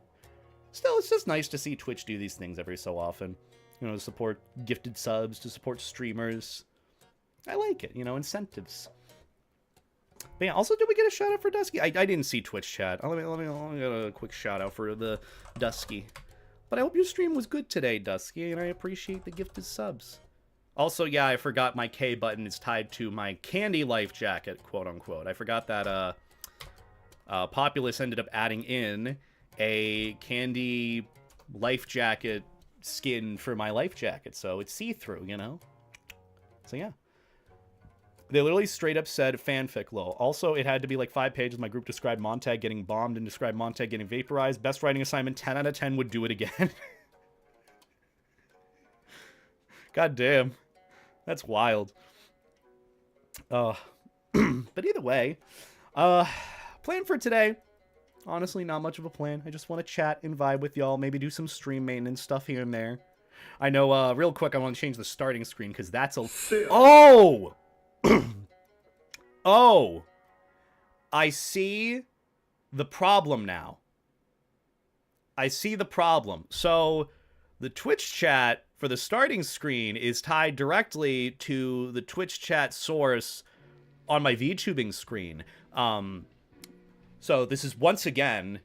still, it's just nice to see Twitch do these things every so often. You know, to support gifted subs, to support streamers. I like it, you know, incentives. But yeah, also, did we get a shout out for Dusky? I didn't see Twitch chat. Let me get a quick shout out for the Dusky. But I hope your stream was good today, Dusky, and I appreciate the gifted subs. Also, yeah, I forgot my K button is tied to my candy life jacket, quote unquote. I forgot that Populous ended up adding in a candy life jacket skin for my life jacket, so it's see-through, you know? So yeah. They literally straight up said fanfic, lol. Also, it had to be like 5 pages. My group described Montag getting bombed and described Montag getting vaporized. Best writing assignment, 10 out of 10 would do it again. God damn. That's wild. But either way, plan for today. Honestly, not much of a plan. I just want to chat and vibe with y'all. Maybe do some stream maintenance stuff here and there. I know, real quick, I want to change the starting screen because that's a... Oh! Oh! I see the problem now. I see the problem. So, the Twitch chat for the starting screen is tied directly to the Twitch chat source on my VTubing screen. So this is once again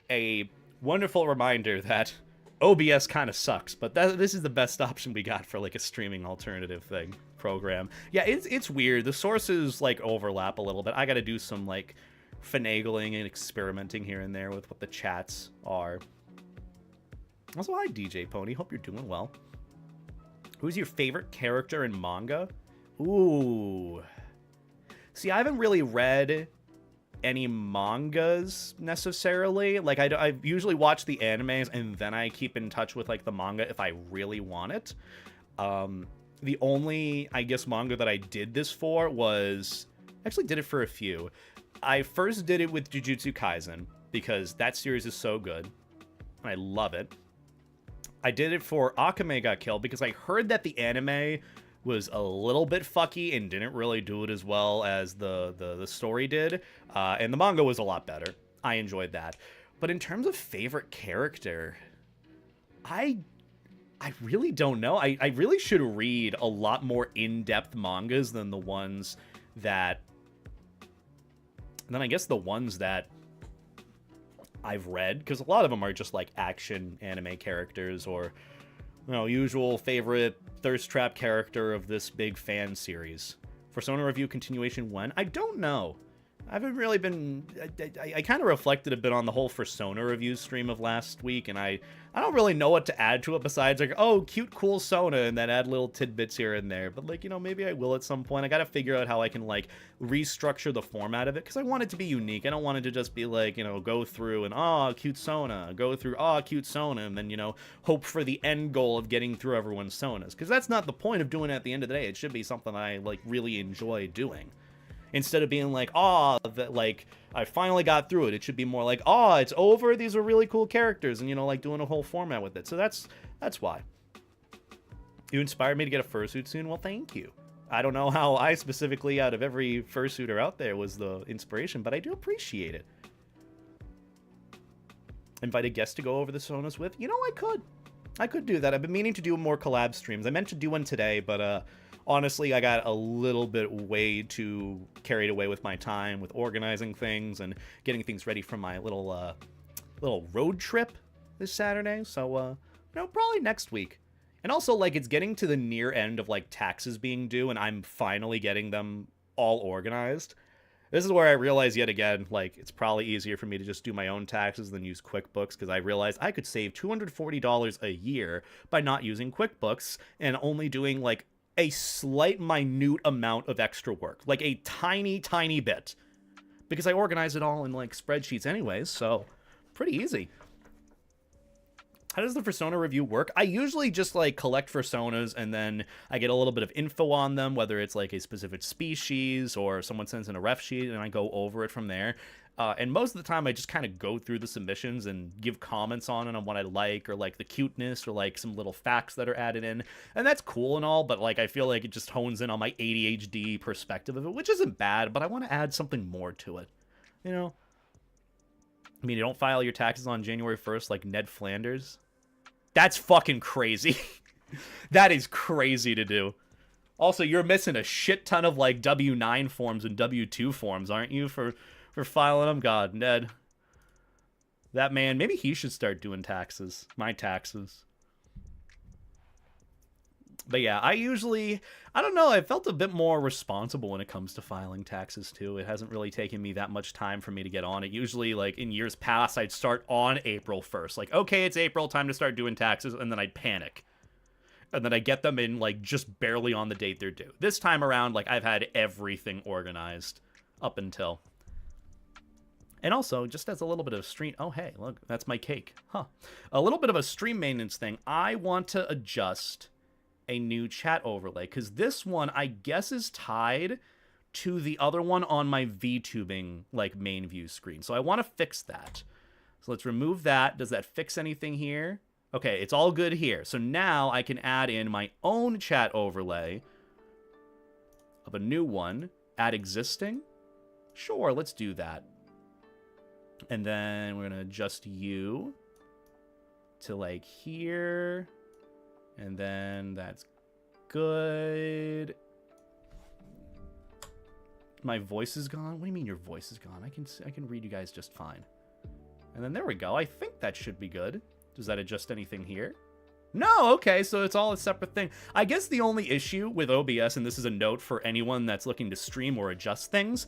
a wonderful reminder that OBS kind of sucks, but this is the best option we got for like a streaming alternative thing program. Yeah, it's weird. The sources like overlap a little bit. I got to do some like finagling and experimenting here and there with what the chats are. Also, hi DJ Pony. Hope you're doing well. Who's your favorite character in manga? Ooh. See, I haven't really read any mangas necessarily. Like I usually watch the animes and then I keep in touch with like the manga if I really want it. The only, I guess, manga that I did this for was, actually did it for a few. I first did it with Jujutsu Kaisen because that series is so good and I love it. I did it for Akame Got Killed because I heard that the anime was a little bit fucky and didn't really do it as well as the story did. And the manga was a lot better. I enjoyed that. But in terms of favorite character, I really don't know. I really should read a lot more in-depth mangas than the ones that... And then I guess the ones that I've read, because a lot of them are just like action anime characters or, you know, usual favorite thirst trap character of this big fan series. Fursona review continuation when? I don't know. I haven't really been... I kind of reflected a bit on the whole Fursona review stream of last week, and I don't really know what to add to it besides, like, oh, cute, cool Sona, and then add little tidbits here and there. But, like, you know, maybe I will at some point. I gotta figure out how I can, like, restructure the format of it, because I want it to be unique. I don't want it to just be, like, you know, go through and, oh, cute Sona, go through, oh, cute Sona, and then, you know, hope for the end goal of getting through everyone's Sonas. Because that's not the point of doing it at the end of the day. It should be something I, like, really enjoy doing. Instead of being like, oh, that, like, I finally got through it. It should be more like, oh, it's over. These are really cool characters. And, you know, like, doing a whole format with it. So that's why. You inspired me to get a fursuit soon? Well, thank you. I don't know how I specifically, out of every fursuiter out there, was the inspiration, but I do appreciate it. Invite a guest to go over the Sonas with? You know, I could do that. I've been meaning to do more collab streams. I meant to do one today, but, honestly, I got a little bit way too carried away with my time, with organizing things and getting things ready for my little road trip this Saturday. So, no, probably next week. And also, like, it's getting to the near end of, like, taxes being due, and I'm finally getting them all organized. This is where I realize yet again, like, it's probably easier for me to just do my own taxes than use QuickBooks, because I realized I could save $240 a year by not using QuickBooks and only doing, like, a slight minute amount of extra work, like a tiny bit, because I organize it all in like spreadsheets anyways, so pretty easy. How does the Fursona review work? I usually just like collect Fursonas and then I get a little bit of info on them, whether it's like a specific species or someone sends in a ref sheet and I go over it from there. And most of the time I just kind of go through the submissions and give comments on it, on what I like, or like the cuteness, or like some little facts that are added in. And that's cool and all, but like I feel like it just hones in on my ADHD perspective of it, which isn't bad, but I want to add something more to it. You know? I mean, you don't file your taxes on January 1st like Ned Flanders? That's fucking crazy. That is crazy to do. Also, you're missing a shit ton of like W-9 forms and W-2 forms, aren't you, for filing them? God, Ned. That man, maybe he should start doing taxes. My taxes. But yeah, I don't know, I felt a bit more responsible when it comes to filing taxes too. It hasn't really taken me that much time for me to get on it. Usually, like, in years past, I'd start on April 1st. Like, okay, it's April, time to start doing taxes, and then I'd panic. And then I get them in, like, just barely on the date they're due. This time around, like, I've had everything organized up until. And also, just as a little bit of stream... Oh, hey, look, that's my cake. Huh. A little bit of a stream maintenance thing. I want to adjust a new chat overlay, because this one, I guess, is tied to the other one on my VTubing, like, main view screen. So I want to fix that. So let's remove that. Does that fix anything here? Okay, it's all good here. So now I can add in my own chat overlay of a new one. Add existing? Sure, let's do that. And then we're going to adjust you to, like, here. And then that's good. My voice is gone? What do you mean your voice is gone? I can read you guys just fine. And then there we go. I think that should be good. Does that adjust anything here? No, okay, so it's all a separate thing. I guess the only issue with OBS, and this is a note for anyone that's looking to stream or adjust things,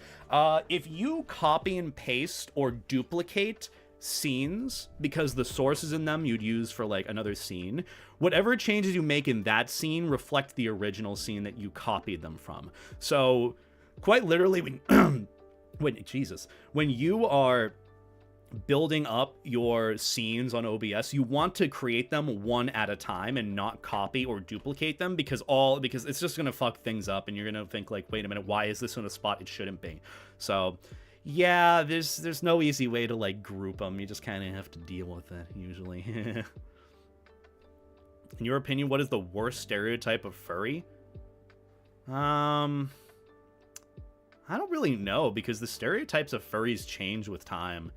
if you copy and paste or duplicate scenes, because the sources in them you'd use for, like, another scene, whatever changes you make in that scene reflect the original scene that you copied them from. So, quite literally, when you are building up your scenes on OBS, you want to create them one at a time and not copy or duplicate them, because it's just gonna fuck things up, and you're gonna think, like, wait a minute, why is this in a spot it shouldn't be? So yeah, there's no easy way to, like, group them. You just kind of have to deal with it usually. In your opinion, what is the worst stereotype of furry? I don't really know, because the stereotypes of furries change with time.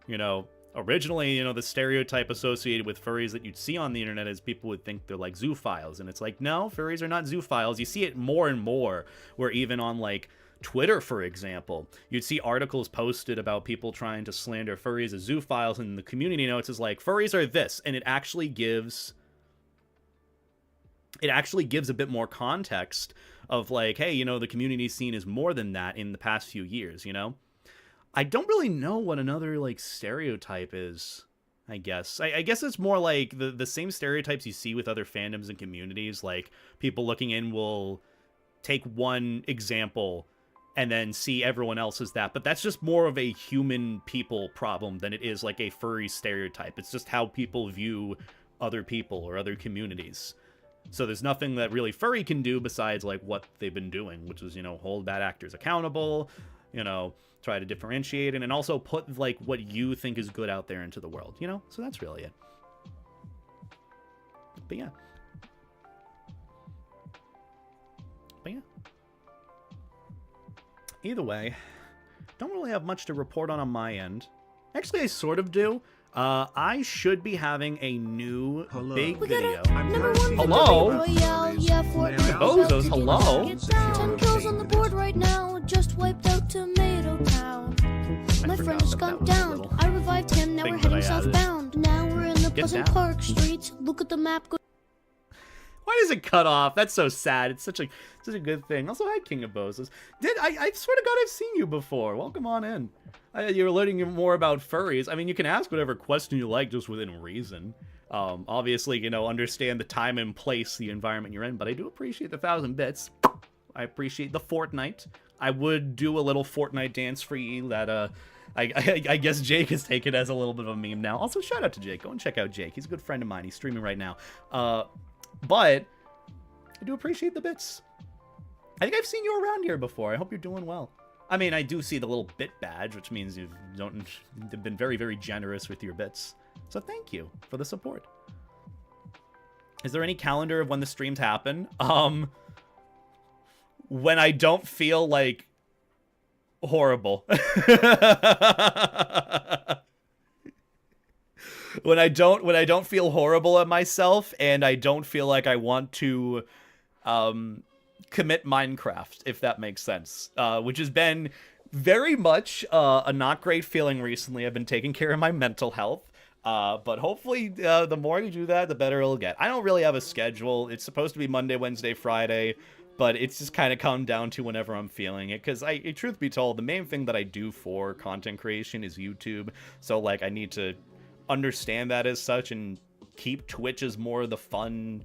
You know, originally, you know, the stereotype associated with furries that you'd see on the internet is people would think they're, like, zoophiles. And it's like, no, furries are not zoophiles. You see it more and more, where even on, like, Twitter, for example, you'd see articles posted about people trying to slander furries as zoophiles, and the community notes is like, furries are this, and it actually gives a bit more context of, like, hey, you know, the community scene is more than that in the past few years, you know? I don't really know what another, like, stereotype is, I guess. I guess it's more like the same stereotypes you see with other fandoms and communities. Like, people looking in will take one example and then see everyone else as that. But that's just more of a human people problem than it is, like, a furry stereotype. It's just how people view other people or other communities. So there's nothing that really furry can do besides, like, what they've been doing, which is, you know, hold bad actors accountable, you know, try to differentiate, and also put, like, what you think is good out there into the world, you know? So that's really it. But yeah. Either way, don't really have much to report on my end. Actually, I sort of do. I should be having a new big video. Hello? Bozos, hello? 10 kills on the board right now. Just wiped out Tomato Town. My friend is gone down. I revived him. Now we're heading southbound. Now we're in the Pleasant Park streets. Look at the map. Why does it cut off? That's so sad. It's such a good thing. Also, hi, King of Bozos. I swear to God, I've seen you before. Welcome on in. You're learning more about furries. I mean, you can ask whatever question you like, just within reason. Obviously, you know, understand the time and place, the environment you're in. But I do appreciate the 1,000 bits. I appreciate the Fortnite. I would do a little Fortnite dance for you that I guess Jake has taken as a little bit of a meme now. Also, shout out to Jake. Go and check out Jake. He's a good friend of mine. He's streaming right now. But I do appreciate the bits. I think I've seen you around here before. I hope you're doing well. I mean, I do see the little bit badge, which means you've been very, very generous with your bits. So thank you for the support. Is there any calendar of when the streams happen? When I don't feel, like, horrible. When I don't feel horrible at myself, and I don't feel like I want to commit Minecraft, if that makes sense, which has been very much a not great feeling recently. I've been taking care of my mental health. But hopefully, the more you do that, the better it'll get. I don't really have a schedule. It's supposed to be Monday, Wednesday, Friday, but it's just kind of come down to whenever I'm feeling it. Because truth be told, the main thing that I do for content creation is YouTube. So, like, I need to understand that as such and keep Twitch as more of the fun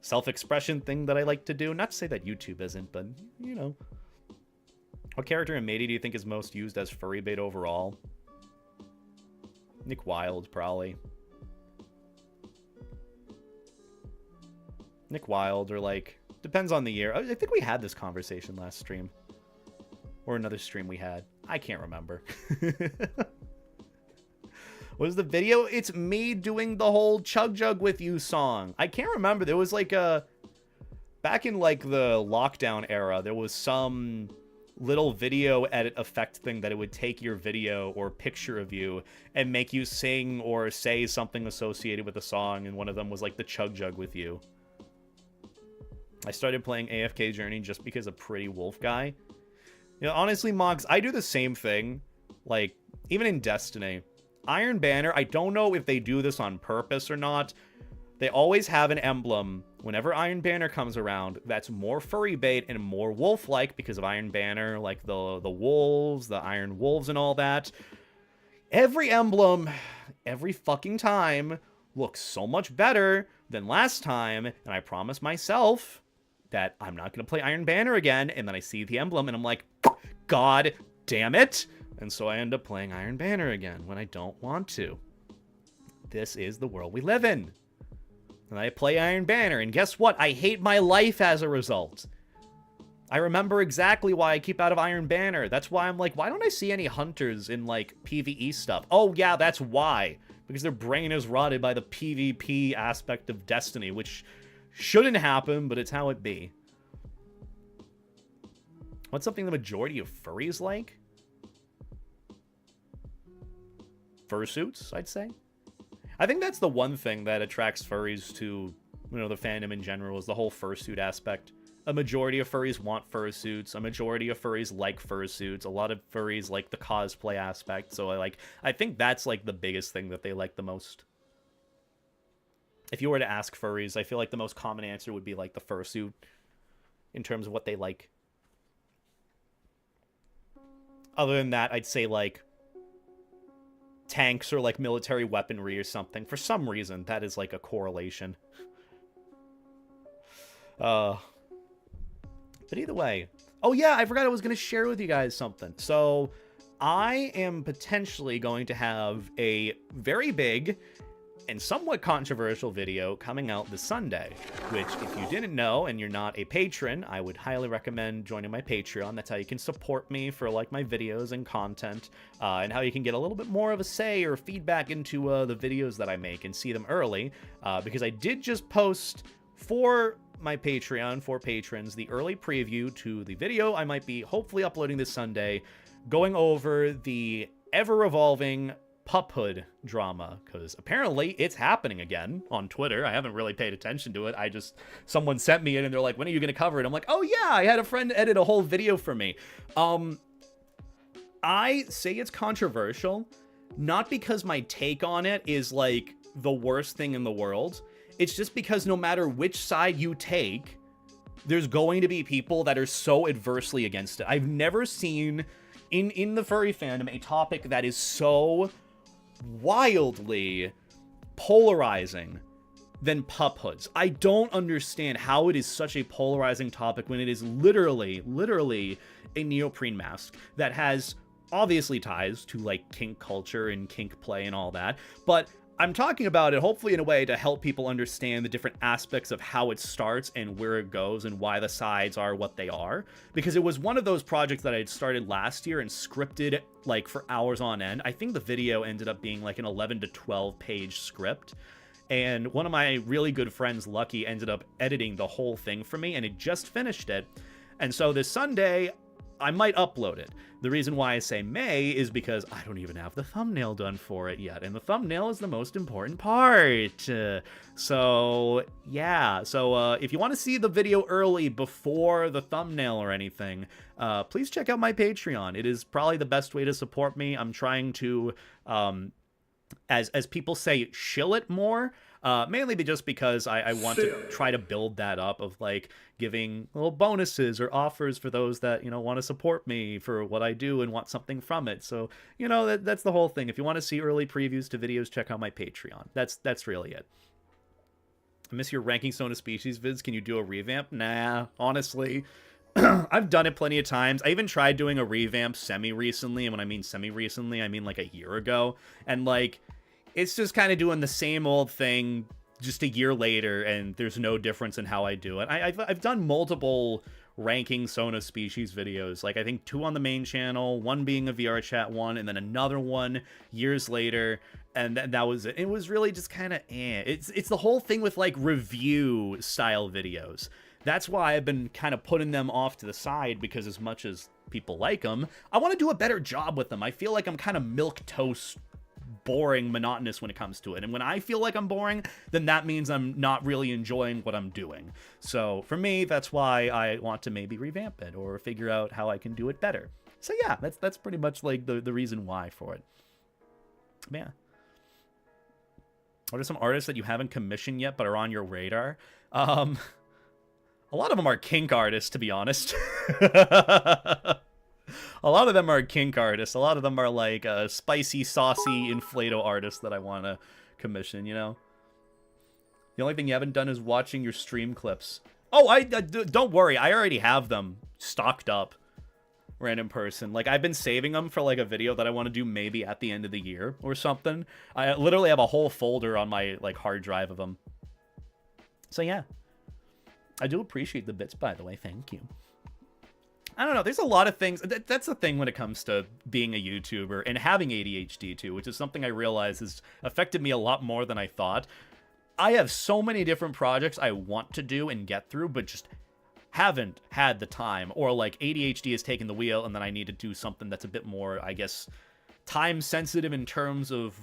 self-expression thing that I like to do. Not to say that YouTube isn't, but, you know. What character in Matey do you think is most used as furry bait overall? Nick Wild, probably. Nick Wild, or like, depends on the year. I think we had this conversation last stream. Or another stream we had. I can't remember. What is the video? It's me doing the whole Chug Jug with You song. I can't remember. There was like a... Back in like the lockdown era, there was some little video edit effect thing that it would take your video or picture of you and make you sing or say something associated with the song, and one of them was like the Chug Jug with You. I started playing AFK Journey just because of Pretty Wolf Guy. You know, honestly, Mogs, I do the same thing. Like, even in Destiny. Iron Banner, I don't know if they do this on purpose or not. They always have an emblem whenever Iron Banner comes around that's more furry bait and more wolf-like because of Iron Banner, like the wolves, the Iron Wolves and all that. Every emblem, every fucking time, looks so much better than last time, and I promise myself that I'm not going to play Iron Banner again, and then I see the emblem and I'm like, God damn it! And so I end up playing Iron Banner again when I don't want to. This is the world we live in. And I play Iron Banner, and guess what? I hate my life as a result. I remember exactly why I keep out of Iron Banner. That's why I'm like, why don't I see any hunters in, like, PvE stuff? Oh, yeah, that's why. Because their brain is rotted by the PvP aspect of Destiny, which shouldn't happen, but it's how it be. What's something the majority of furries like? Fursuits, I'd say. I think that's the one thing that attracts furries to, you know, the fandom in general, is the whole fursuit aspect. A majority of furries want fursuits. A majority of furries like fursuits. A lot of furries like the cosplay aspect. So I think that's like the biggest thing that they like the most. If you were to ask furries, I feel like the most common answer would be like the fursuit in terms of what they like. Other than that, I'd say like tanks or like military weaponry or something. For some reason, that is like a correlation. But either way. Oh yeah, I forgot I was going to share with you guys something. So I am potentially going to have a very big and somewhat controversial video coming out this Sunday, which, if you didn't know and you're not a patron, I would highly recommend joining my Patreon. That's how you can support me for like my videos and content, and how you can get a little bit more of a say or feedback into the videos that I make and see them early, because I did just post for my Patreon, for patrons, the early preview to the video I might be hopefully uploading this Sunday, going over the ever-evolving puphood drama, because apparently it's happening again on Twitter. I haven't really paid attention to it. Someone sent me it and they're like, when are you going to cover it? I'm like, oh yeah, I had a friend edit a whole video for me. I say it's controversial, not because my take on it is like the worst thing in the world. It's just because no matter which side you take, there's going to be people that are so adversely against it. I've never seen in the furry fandom a topic that is so wildly polarizing than puphoods. I don't understand how it is such a polarizing topic when it is literally a neoprene mask that has obviously ties to like kink culture and kink play and all that, but I'm talking about it hopefully in a way to help people understand the different aspects of how it starts and where it goes and why the sides are what they are. Because it was one of those projects that I had started last year and scripted like for hours on end. I think the video ended up being like an 11 to 12 page script. And one of my really good friends, Lucky, ended up editing the whole thing for me, and it just finished it. And so this Sunday, I might upload it. The reason why I say may is because I don't even have the thumbnail done for it yet, and the thumbnail is the most important part. So yeah, so if you want to see the video early before the thumbnail or anything, please check out my Patreon. It is probably the best way to support me. I'm trying to as people say, shill it more. Mainly just because I want to try to build that up of like giving little bonuses or offers for those that, you know, want to support me for what I do and want something from it. So, you know, that's the whole thing. If you want to see early previews to videos, check out my Patreon. That's really it. I miss your ranking Sona species vids. Can you do a revamp? Nah, honestly. I've done it plenty of times. I even tried doing a revamp semi-recently, and when I mean semi-recently, I mean like a year ago. And like, it's just kind of doing the same old thing just a year later, and there's no difference in how I do it. I've done multiple ranking Sona species videos, like I think 2 on the main channel, 1 being a VR chat one, and then another one years later, and that was it. It was really just kind of It's the whole thing with like review style videos. That's why I've been kind of putting them off to the side, because as much as people like them, I want to do a better job with them. I feel like I'm kind of milquetoast, boring, monotonous when it comes to it. And when I feel like I'm boring, then that means I'm not really enjoying what I'm doing. So for me, that's why I want to maybe revamp it or figure out how I can do it better. So yeah, that's pretty much like the reason why for it. Yeah. What are some artists that you haven't commissioned yet but are on your radar? A lot of them are kink artists, to be honest. A lot of them are kink artists. A lot of them are like spicy, saucy inflato artists that I want to commission, you know? The only thing you haven't done is watching your stream clips. Oh, don't worry. I already have them stocked up. Random person. Like, I've been saving them for like a video that I want to do maybe at the end of the year or something. I literally have a whole folder on my like hard drive of them. So yeah. I do appreciate the bits, by the way. Thank you. I don't know. There's a lot of things. That's the thing when it comes to being a YouTuber and having ADHD too, which is something I realize has affected me a lot more than I thought. I have so many different projects I want to do and get through, but just haven't had the time, or like ADHD has taken the wheel and then I need to do something that's a bit more, I guess, time sensitive in terms of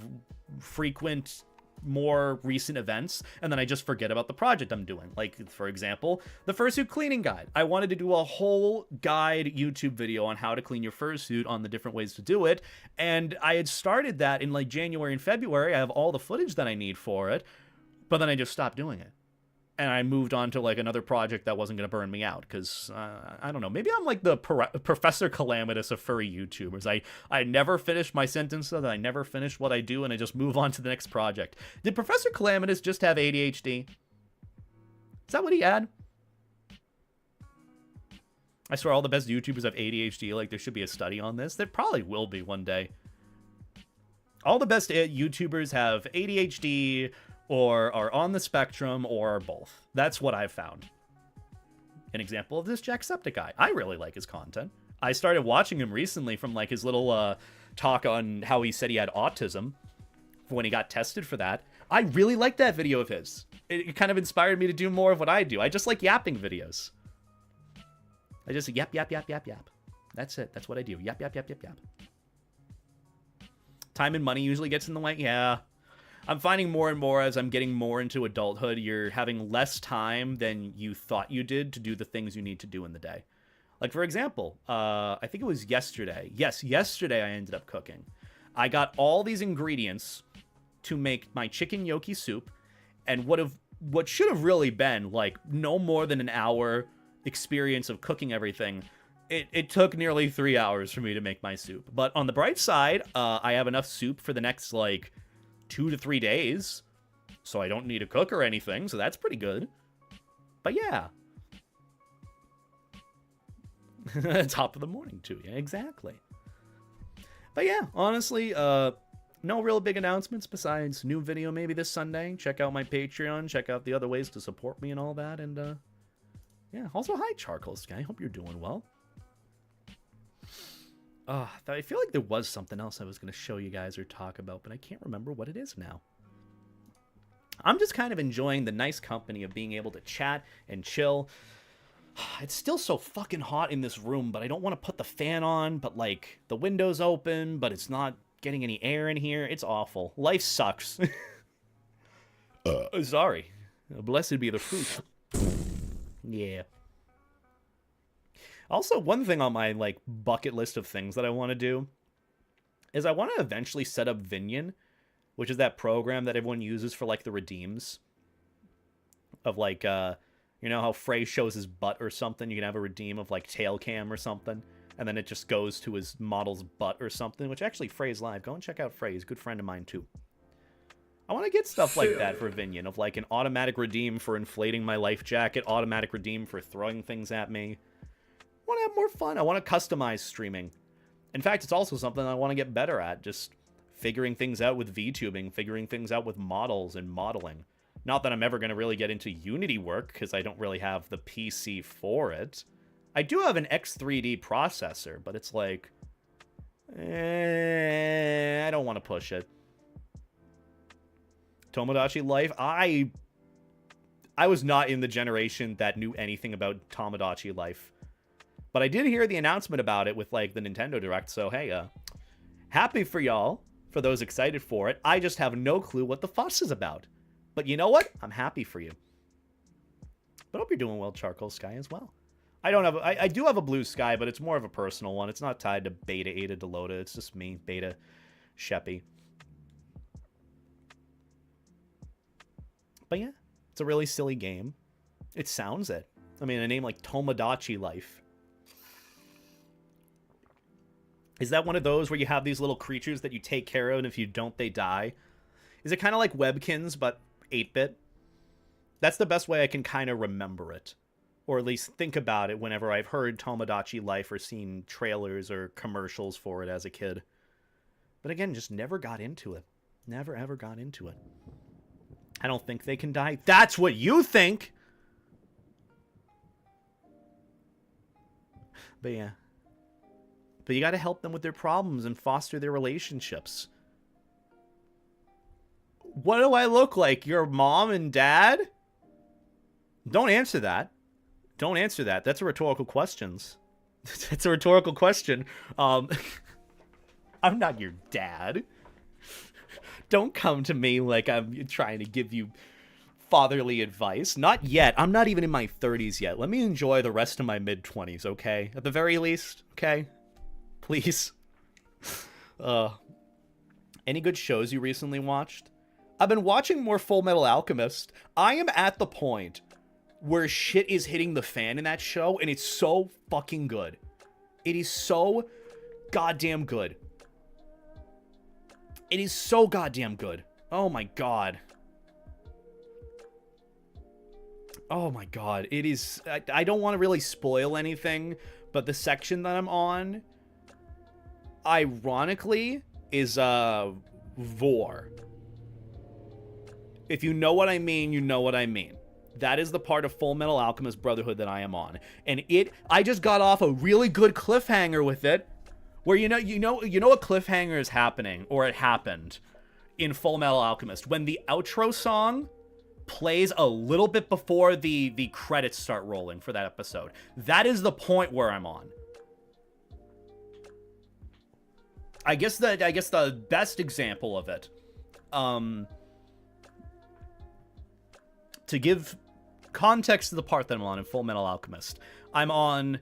frequent, more recent events, and then I just forget about the project I'm doing. Like, for example, the fursuit cleaning guide. I wanted to do a whole guide YouTube video on how to clean your fursuit, on the different ways to do it, and I had started that in like January and February. I have all the footage that I need for it, but then I just stopped doing it. And I moved on to like another project that wasn't going to burn me out, because I don't know, maybe I'm like the Professor Calamitous of furry YouTubers. I never finish my sentences, I never finish what I do, and I just move on to the next project. Did Professor Calamitous just have ADHD? Is that what he had? I swear all the best YouTubers have ADHD. Like, there should be a study on this. There probably will be one day. All the best YouTubers have ADHD, or are on the spectrum, or are both. That's what I've found. An example of this, Jacksepticeye. I really like his content. I started watching him recently from like his little talk on how he said he had autism when he got tested for that. I really like that video of his. It kind of inspired me to do more of what I do. I just like yapping videos. I just yap, yap, yap, yap, yap. That's it. That's what I do. Yap, yap, yap, yap, yap. Time and money usually gets in the way. Yeah. I'm finding more and more as I'm getting more into adulthood, you're having less time than you thought you did to do the things you need to do in the day. Like, for example, I think it was yesterday. Yes, yesterday I ended up cooking. I got all these ingredients to make my chicken gnocchi soup, and what should have really been like no more than an hour experience of cooking everything, it took nearly 3 hours for me to make my soup. But on the bright side, I have enough soup for the next like 2 to 3 days, so I don't need to cook or anything, so that's pretty good. But yeah. Top of the morning to you, exactly. But yeah, honestly, no real big announcements besides new video maybe this Sunday. Check out my Patreon, check out the other ways to support me and all that, and yeah. Also, hi Charcoal Sky, hope you're doing well. I feel like there was something else I was going to show you guys or talk about, but I can't remember what it is now. I'm just kind of enjoying the nice company of being able to chat and chill. It's still so fucking hot in this room, but I don't want to put the fan on, but like the window's open, but it's not getting any air in here. It's awful. Life sucks. Sorry. Blessed be the fruit. Yeah. Also, one thing on my like bucket list of things that I want to do is I want to eventually set up Vinion which is that program that everyone uses for, like, the redeems. Of, like, you know how Frey shows his butt or something? You can have a redeem of, like, tail cam or something. And then it just goes to his model's butt or something, which actually Frey's live. Go and check out Frey. He's a good friend of mine, too. I want to get stuff like that for Vinion, of like an automatic redeem for inflating my life jacket, automatic redeem for throwing things at me. I want to have more fun. I want to customize streaming. In fact, it's also something I want to get better at, just figuring things out with VTubing, figuring things out with models and modeling. Not that I'm ever going to really get into Unity work, because I don't really have the PC for it. I do have an X3D processor, but it's like, I don't want to push it. Tomodachi Life, I was not in the generation that knew anything about Tomodachi Life. But I did hear the announcement about it with, like, the Nintendo Direct, so hey, happy for y'all, for those excited for it. I just have no clue what the fuss is about. But you know what? I'm happy for you. But I hope you're doing well, Charcoal Sky, as well. I do have a Blue Sky, but it's more of a personal one. It's not tied to Beta Ada Delota. It's just me, Beta Sheppy. But yeah, it's a really silly game. It sounds it. I mean, a name like Tomodachi Life. Is that one of those where you have these little creatures that you take care of, and if you don't, they die? Is it kind of like Webkins, but 8-bit? That's the best way I can kind of remember it. Or at least think about it whenever I've heard Tomodachi Life or seen trailers or commercials for it as a kid. But again, just never got into it. Never, ever got into it. I don't think they can die. That's what you think! But yeah. But you gotta help them with their problems and foster their relationships. What do I look like? Your mom and dad? Don't answer that. Don't answer that. That's a rhetorical question. It's a rhetorical question. I'm not your dad. Don't come to me like I'm trying to give you fatherly advice. Not yet. I'm not even in my 30s yet. Let me enjoy the rest of my mid-20s, okay? At the very least, okay? Please. Any good shows you recently watched? I've been watching more Full Metal Alchemist. I am at the point where shit is hitting the fan in that show, and it's so fucking good. It is so goddamn good. It is so goddamn good. Oh my god. Oh my god. It is... I don't want to really spoil anything, but the section that I'm on, ironically, is, Vor. If you know what I mean, you know what I mean. That is the part of Full Metal Alchemist Brotherhood that I am on. And I just got off a really good cliffhanger with it. Where you know a cliffhanger is happening, or it happened, in Full Metal Alchemist. When the outro song plays a little bit before the credits start rolling for that episode. That is the point where I'm on. I guess the best example of it, to give context to the part that I'm on in Full Metal Alchemist, I'm on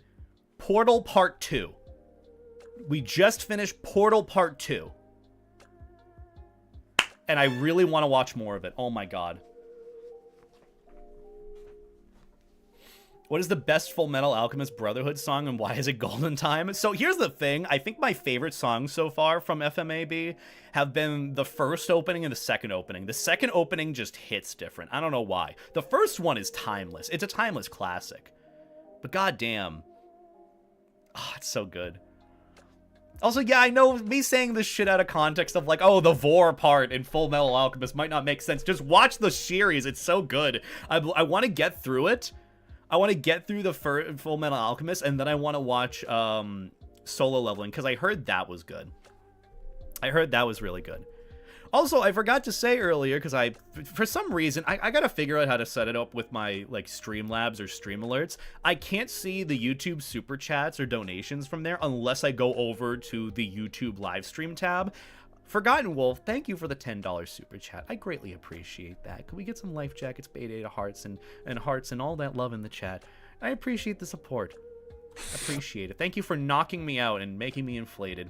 Portal Part 2. We just finished Portal Part 2. And I really want to watch more of it. Oh my god. What is the best Full Metal Alchemist Brotherhood song, and why is it Golden Time? So here's the thing. I think my favorite songs so far from FMAB have been the first opening and the second opening. The second opening just hits different. I don't know why. The first one is timeless. It's a timeless classic. But goddamn. Oh, it's so good. Also, yeah, I know me saying this shit out of context of like, oh, the Vor part in Full Metal Alchemist might not make sense. Just watch the series. It's so good. I want to get through it. I want to get through the Full Metal Alchemist, and then I want to watch Solo Leveling, because I heard that was good. I heard that was really good. Also, I forgot to say earlier, because for some reason, I gotta figure out how to set it up with my, like, Streamlabs or Stream Alerts. I can't see the YouTube Super Chats or donations from there unless I go over to the YouTube live stream tab. Forgotten Wolf, thank you for the $10 Super Chat. I greatly appreciate that. Could we get some life jackets, Beta hearts, and hearts, and all that love in the chat? I appreciate the support. Appreciate it. Thank you for knocking me out and making me inflated.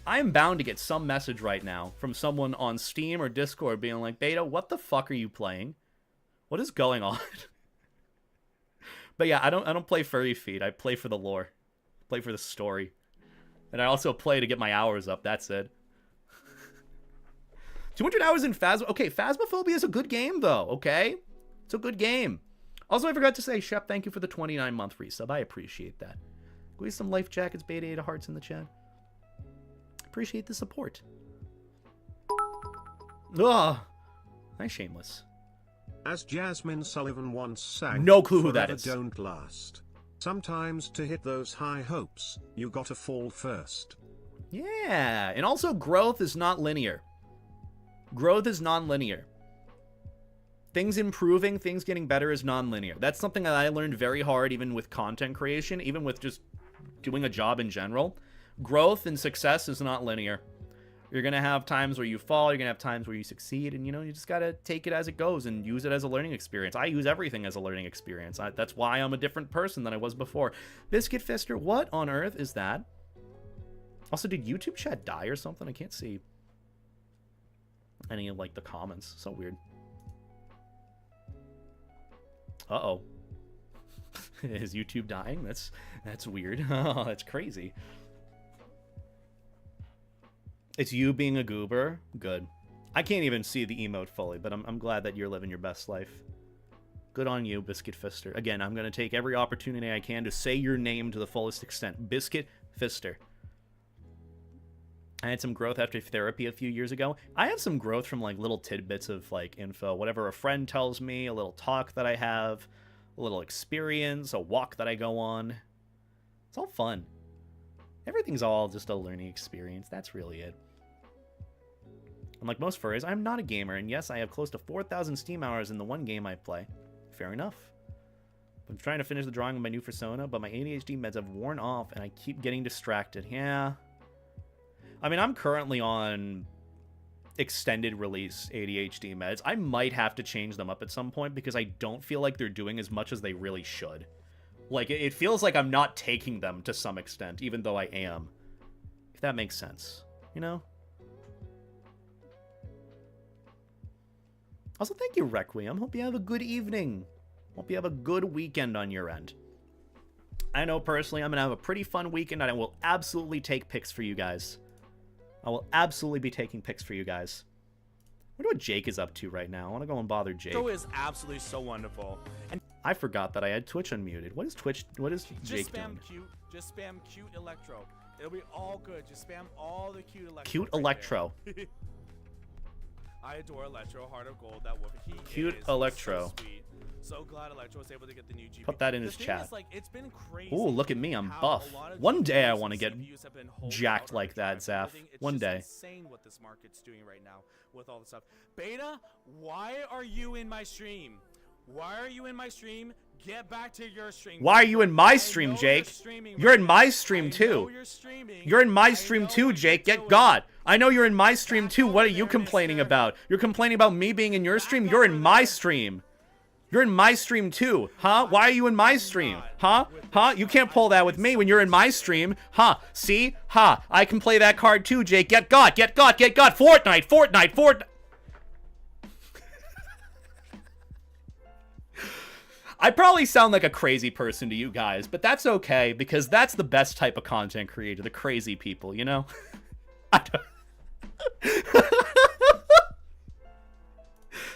I am bound to get some message right now from someone on Steam or Discord being like, Beta, what the fuck are you playing? What is going on? But yeah, I don't play Furry Feed. I play for the lore. I play for the story. And I also play to get my hours up, that's it. 200 hours in Phasma. Okay, Phasmophobia is a good game, though, okay? It's a good game. Also, I forgot to say, Shep, thank you for the 29-month resub. I appreciate that. Squeeze some life jackets, Beta 8 hearts in the chat. Appreciate the support. Ugh. Nice shameless. As Jasmine Sullivan once sang, no clue who that "Forever is. Don't last. Sometimes to hit those high hopes, you gotta fall first." Yeah, and also growth is not linear. Growth is non-linear. Things improving, things getting better is non-linear. That's something that I learned very hard even with content creation, even with just doing a job in general. Growth and success is not linear. You're going to have times where you fall, you're going to have times where you succeed, and, you know, you just got to take it as it goes and use it as a learning experience. I use everything as a learning experience. That's why I'm a different person than I was before. Biscuit Fister, what on earth is that? Also, did YouTube chat die or something? I can't see any of, like, the comments. So weird. Uh-oh. Is YouTube dying? That's weird. Oh, that's crazy. It's you being a goober? Good. I can't even see the emote fully, but I'm glad that you're living your best life. Good on you, Biscuit Fister. Again, I'm going to take every opportunity I can to say your name to the fullest extent. Biscuit Fister. I had some growth after therapy a few years ago. I have some growth from, like, little tidbits of, like, info. Whatever a friend tells me, a little talk that I have, a little experience, a walk that I go on. It's all fun. Everything's all just a learning experience. That's really it. Unlike most furries, I'm not a gamer, and yes, I have close to 4,000 Steam hours in the one game I play. Fair enough. I'm trying to finish the drawing of my new Fursona, but my ADHD meds have worn off, and I keep getting distracted. Yeah. I mean, I'm currently on extended release ADHD meds. I might have to change them up at some point, because I don't feel like they're doing as much as they really should. Like, it feels like I'm not taking them to some extent, even though I am. If that makes sense. You know? Also, thank you, Requiem. Hope you have a good evening. Hope you have a good weekend on your end. I know, personally, I'm going to have a pretty fun weekend, and I will absolutely take pics for you guys. I will absolutely be taking pics for you guys. I wonder what Jake is up to right now. I want to go and bother Jake. Show is absolutely so wonderful. And I forgot that I had Twitch unmuted. What is Twitch? What is Jake doing? Just spam cute electro. It'll be all good. Just spam all the cute electro. Cute electro. I adore Electro, Heart of Gold. That wolf. Cute Electro. So sweet. So glad Electro was able to get the new GP. Put that in his chat. Is, like, it's been crazy. Ooh, look at me. I'm buff. One day I want to get jacked like that, Zaf. One day. It's insane what this market's doing right now with all the stuff. Beta, why are you in my stream? Why are you in my stream? Get back to your stream. Why are you in my stream, Jake? You're in my stream too. You're in my stream too, Jake. Get God. I know you're in my stream too. What are you complaining about? You're complaining about me being in your stream? You're in my stream. You're in my stream too, huh? Why are you in my stream? Huh? Huh? You can't pull that with me when you're in my stream. Huh? See? Huh? I can play that card too, Jake. Get God. Get God. Get God. Fortnite. Fortnite. Fortnite. I probably sound like a crazy person to you guys, but that's okay, because that's the best type of content creator, the crazy people, you know? I'm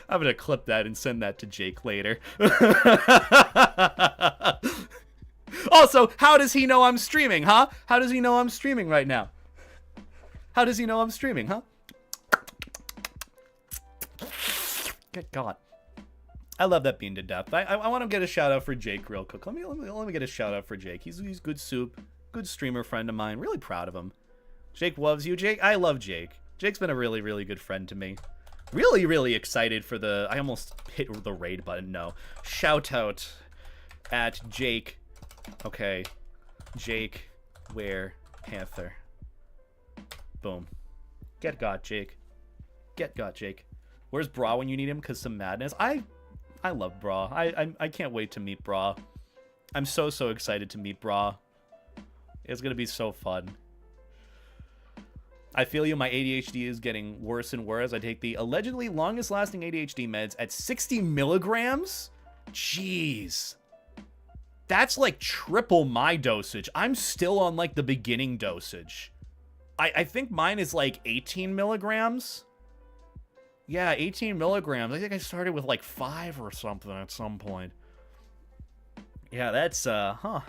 gonna clip that and send that to Jake later. Also, how does he know I'm streaming, huh? How does he know I'm streaming right now? How does he know I'm streaming, huh? Good God. I love that bean to death. I want to get a shout out for Jake real quick. Let me get a shout out for Jake. He's good soup, good streamer friend of mine. Really proud of him. Jake loves you, Jake. I love Jake. Jake's been a really, really good friend to me. Really, really excited for the. I almost hit the raid button. No, shout out at Jake. Okay, Jake, where Panther. Boom. Get got, Jake. Get got, Jake. Where's Bra when you need him? Cause some madness. I love Bra. I can't wait to meet Bra. I'm so excited to meet Bra. It's gonna be so fun. I feel you, my ADHD is getting worse and worse. I take the allegedly longest lasting ADHD meds at 60 milligrams? Jeez. That's like triple my dosage. I'm still on like the beginning dosage. I think mine is like 18 milligrams. Yeah, 18 milligrams. I think I started with like 5 or something at some point. Yeah, that's, Huh.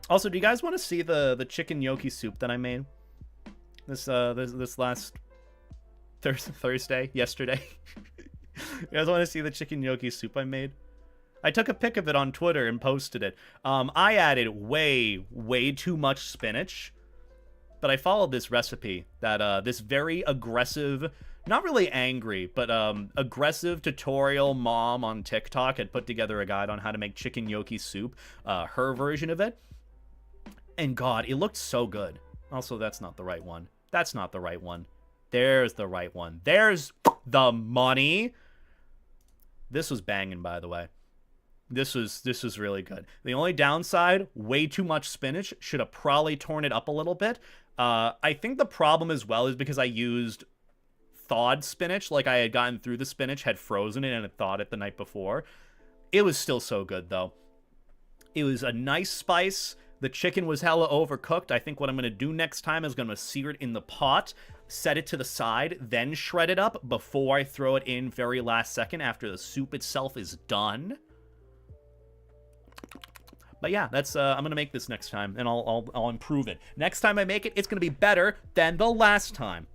Also, do you guys want to see the chicken gnocchi soup that I made? This last Thursday, yesterday. You guys want to see the chicken gnocchi soup I made? I took a pic of it on Twitter and posted it. I added way too much spinach, but I followed this recipe that this very aggressive, not really angry, but aggressive tutorial mom on TikTok had put together a guide on how to make chicken gnocchi soup, her version of it. And God, it looked so good. Also, that's not the right one. That's not the right one. There's the right one. There's the money. This was banging, by the way. This was really good. The only downside, way too much spinach. Should have probably torn it up a little bit. I think the problem as well is because I used thawed spinach. Like I had gotten through the spinach, had frozen it, and had thawed it the night before. It was still so good, though. It was a nice spice. The chicken was hella overcooked. I think what I'm going to do next time is going to sear it in the pot, set it to the side, then shred it up before I throw it in very last second after the soup itself is done. But yeah, that's I'm going to make this next time, and I'll improve it. Next time I make it, it's going to be better than the last time.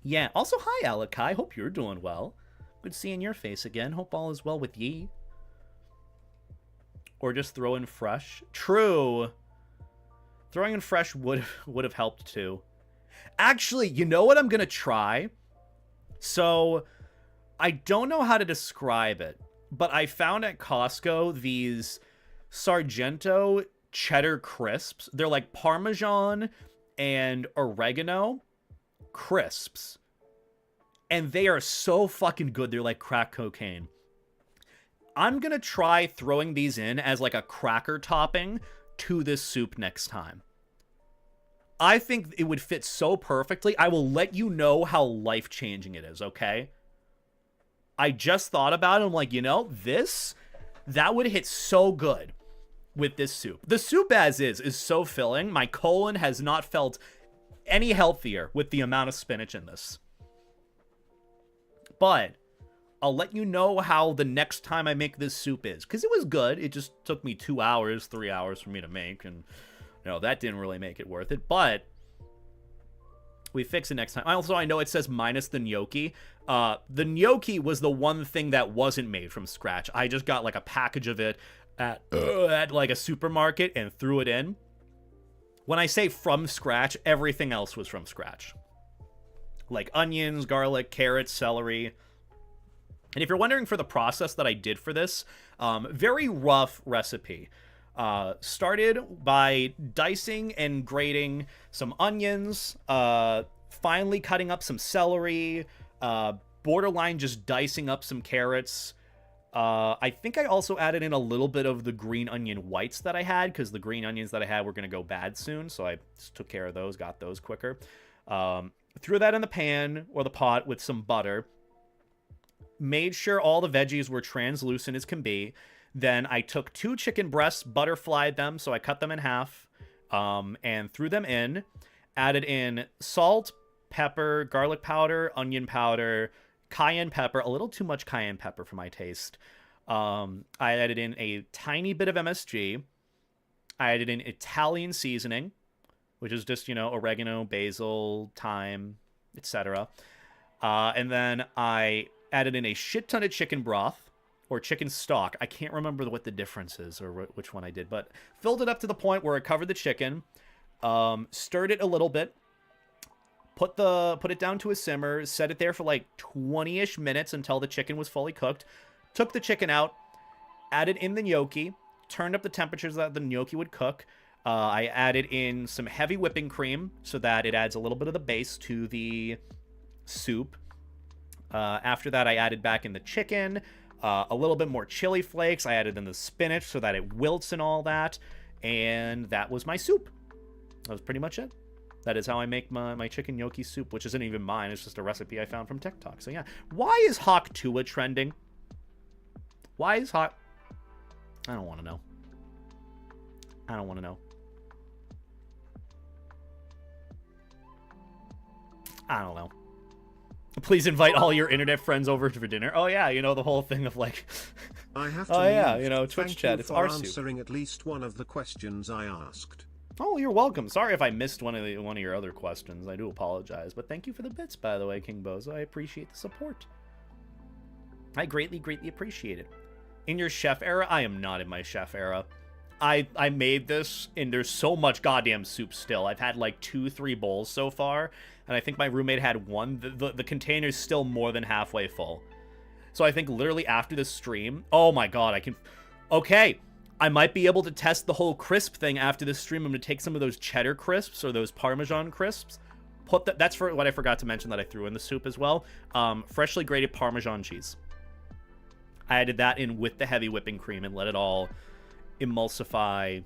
Yeah, also, hi, Alakai. Hope you're doing well. Good seeing your face again. Hope all is well with ye. Or just throw in fresh. True. Throwing in fresh would have helped too. Actually, you know what I'm going to try? So, I don't know how to describe it, but I found at Costco these Sargento cheddar crisps. They're like Parmesan and oregano crisps. And they are so fucking good. They're like crack cocaine. I'm going to try throwing these in as like a cracker topping to this soup next time. I think it would fit so perfectly. I will let you know how life-changing it is, okay? I just thought about it. I'm like, you know, that would hit so good with this soup. The soup as is so filling. My colon has not felt any healthier with the amount of spinach in this. But I'll let you know how the next time I make this soup is. Because it was good. It just took me 2 hours, 3 hours for me to make. And, you know, that didn't really make it worth it. But we fix it next time. Also, I know it says minus the gnocchi. The gnocchi was the one thing that wasn't made from scratch. I just got like a package of it at like a supermarket and threw it in. When I say from scratch, everything else was from scratch. Like onions, garlic, carrots, celery. And if you're wondering for the process that I did for this, very rough recipe. Started by dicing and grating some onions, finely cutting up some celery, borderline just dicing up some carrots. I think I also added in a little bit of the green onion whites that I had, because the green onions that I had were going to go bad soon, so I just took care of those, got those quicker. Threw that in the pan or the pot with some butter. Made sure all the veggies were translucent as can be. Then I took 2 chicken breasts, butterflied them, so I cut them in half, and threw them in. Added in salt, pepper, garlic powder, onion powder, cayenne pepper, a little too much cayenne pepper for my taste. I added in a tiny bit of MSG. I added in Italian seasoning, which is just, you know, oregano, basil, thyme, etc. And then I added in a shit ton of chicken broth or chicken stock. I can't remember what the difference is or which one I did, but filled it up to the point where it covered the chicken, stirred it a little bit, put it down to a simmer, set it there for like 20-ish minutes until the chicken was fully cooked, took the chicken out, added in the gnocchi, turned up the temperatures that the gnocchi would cook. I added in some heavy whipping cream so that it adds a little bit of the base to the soup. After that, I added back in the chicken, A little bit more chili flakes. I added in the spinach so that it wilts and all that. And that was my soup. That was pretty much it. That is how I make my chicken gnocchi soup, which isn't even mine. It's just a recipe I found from TikTok. So yeah. Why is Hawk Tua trending? Why is Hawk... I don't want to know. I don't want to know. I don't know. Please invite all your internet friends over for dinner. Oh yeah, you know, the whole thing of like... I have to oh yeah, leave. you know, Twitch Thank chat, you it's for our soup. answering at least one of the questions I asked. Oh, you're welcome. Sorry if I missed one of your other questions. I do apologize. But thank you for the bits, by the way, King Bozo. I appreciate the support. I greatly, greatly appreciate it. In your chef era? I am not in my chef era. I made this, and there's so much goddamn soup still. I've had like 2-3 bowls so far, and I think my roommate had one. The container's still more than halfway full. So I think literally after this stream... Oh my god, I can... Okay, I might be able to test the whole crisp thing after this stream. I'm going to take some of those cheddar crisps, or those Parmesan crisps. That's for what I forgot to mention that I threw in the soup as well. Freshly grated Parmesan cheese. I added that in with the heavy whipping cream and let it all emulsify,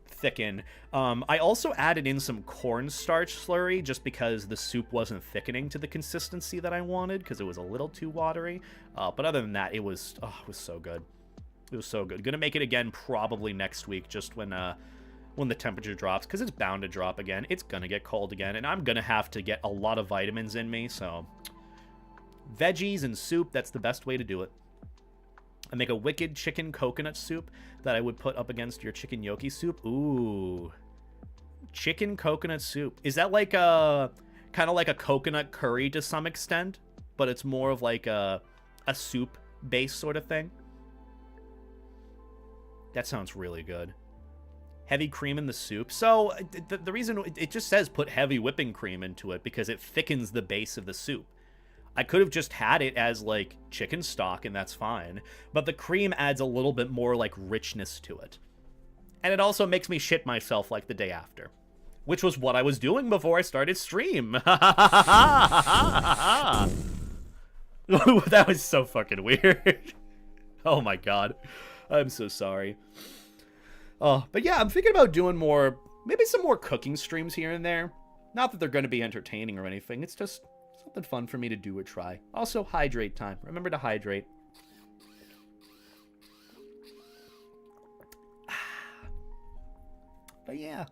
thicken. I also added in some cornstarch slurry just because the soup wasn't thickening to the consistency that I wanted because it was a little too watery. But other than that, it was so good. It was so good. Gonna make it again probably next week, just when the temperature drops, because it's bound to drop again. It's gonna get cold again, and I'm gonna have to get a lot of vitamins in me. So veggies and soup, that's the best way to do it. I make a wicked chicken coconut soup that I would put up against your chicken gnocchi soup. Ooh. Chicken coconut soup. Is that like a... kind of like a coconut curry to some extent? But it's more of like a soup-based sort of thing? That sounds really good. Heavy cream in the soup. So, the reason... It just says put heavy whipping cream into it because it thickens the base of the soup. I could have just had it as, like, chicken stock, and that's fine. But the cream adds a little bit more, like, richness to it. And it also makes me shit myself, like, the day after. Which was what I was doing before I started stream. That was so fucking weird. Oh my god. I'm so sorry. Oh, but yeah, I'm thinking about doing more, maybe some more cooking streams here and there. Not that they're going to be entertaining or anything. It's just... something fun for me to do or try. Also, hydrate time. Remember to hydrate. But yeah.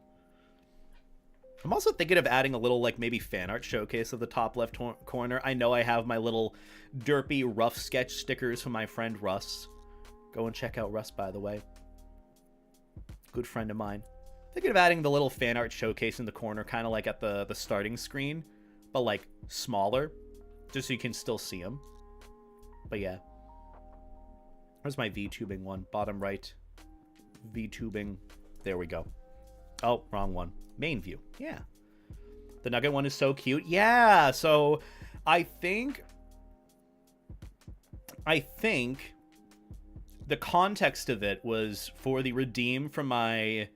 I'm also thinking of adding a little, like, maybe fan art showcase of the top left corner. I know I have my little derpy rough sketch stickers from my friend Russ. Go and check out Russ, by the way. Good friend of mine. Thinking of adding the little fan art showcase in the corner, kind of like at the starting screen. But, like, smaller. Just so you can still see them. But, yeah. Where's my VTubing one? Bottom right. VTubing. There we go. Oh, wrong one. Main view. Yeah. The nugget one is so cute. Yeah, so I think the context of it was for the redeem from my,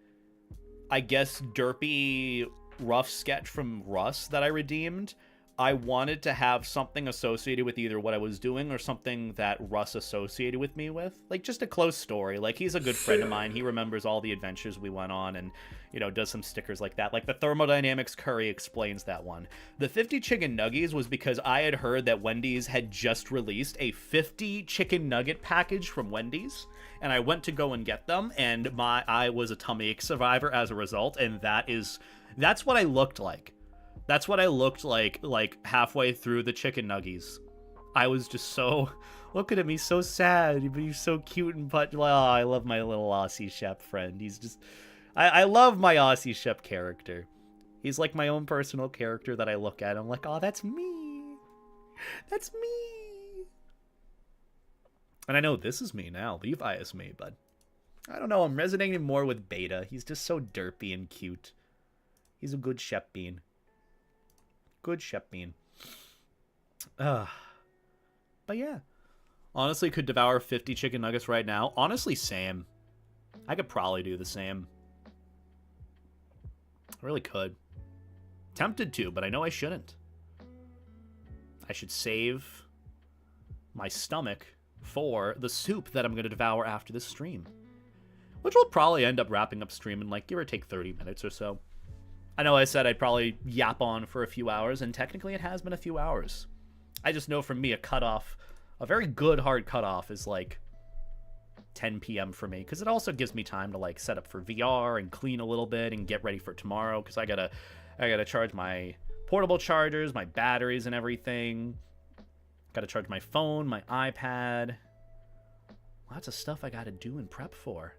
I guess, derpy... rough sketch from Russ that I redeemed. I wanted to have something associated with either what I was doing or something that Russ associated with me with. Like, just a close story. Like, he's a good friend of mine. He remembers all the adventures we went on and, you know, does some stickers like that. Like, the thermodynamics curry explains that one. The 50 chicken nuggies was because I had heard that Wendy's had just released a 50 chicken nugget package from Wendy's. And I went to go and get them, and I was a tummy ache survivor as a result, and that's what I looked like. That's what I looked like halfway through the chicken nuggies. I was just so... Looking at me, so sad, but he's so cute and oh, I love my little Aussie Shep friend. He's just... I love my Aussie Shep character. He's like my own personal character that I look at. I'm like, oh, that's me. That's me. And I know this is me now. Levi is me, but... I don't know, I'm resonating more with Beta. He's just so derpy and cute. He's a good Shep Bean. Good Shep Bean. But yeah. Honestly, could devour 50 chicken nuggets right now. Honestly, same. I could probably do the same. I really could. Tempted to, but I know I shouldn't. I should save my stomach for the soup that I'm going to devour after this stream. Which will probably end up wrapping up stream in, like, give or take 30 minutes or so. I know I said I'd probably yap on for a few hours, and technically it has been a few hours. I just know for me, a cutoff, a very good hard cutoff is, like, 10 p.m. for me, because it also gives me time to, like, set up for VR and clean a little bit and get ready for tomorrow, because I gotta charge my portable chargers, my batteries and everything. Gotta charge my phone, my iPad. Lots of stuff I gotta do and prep for.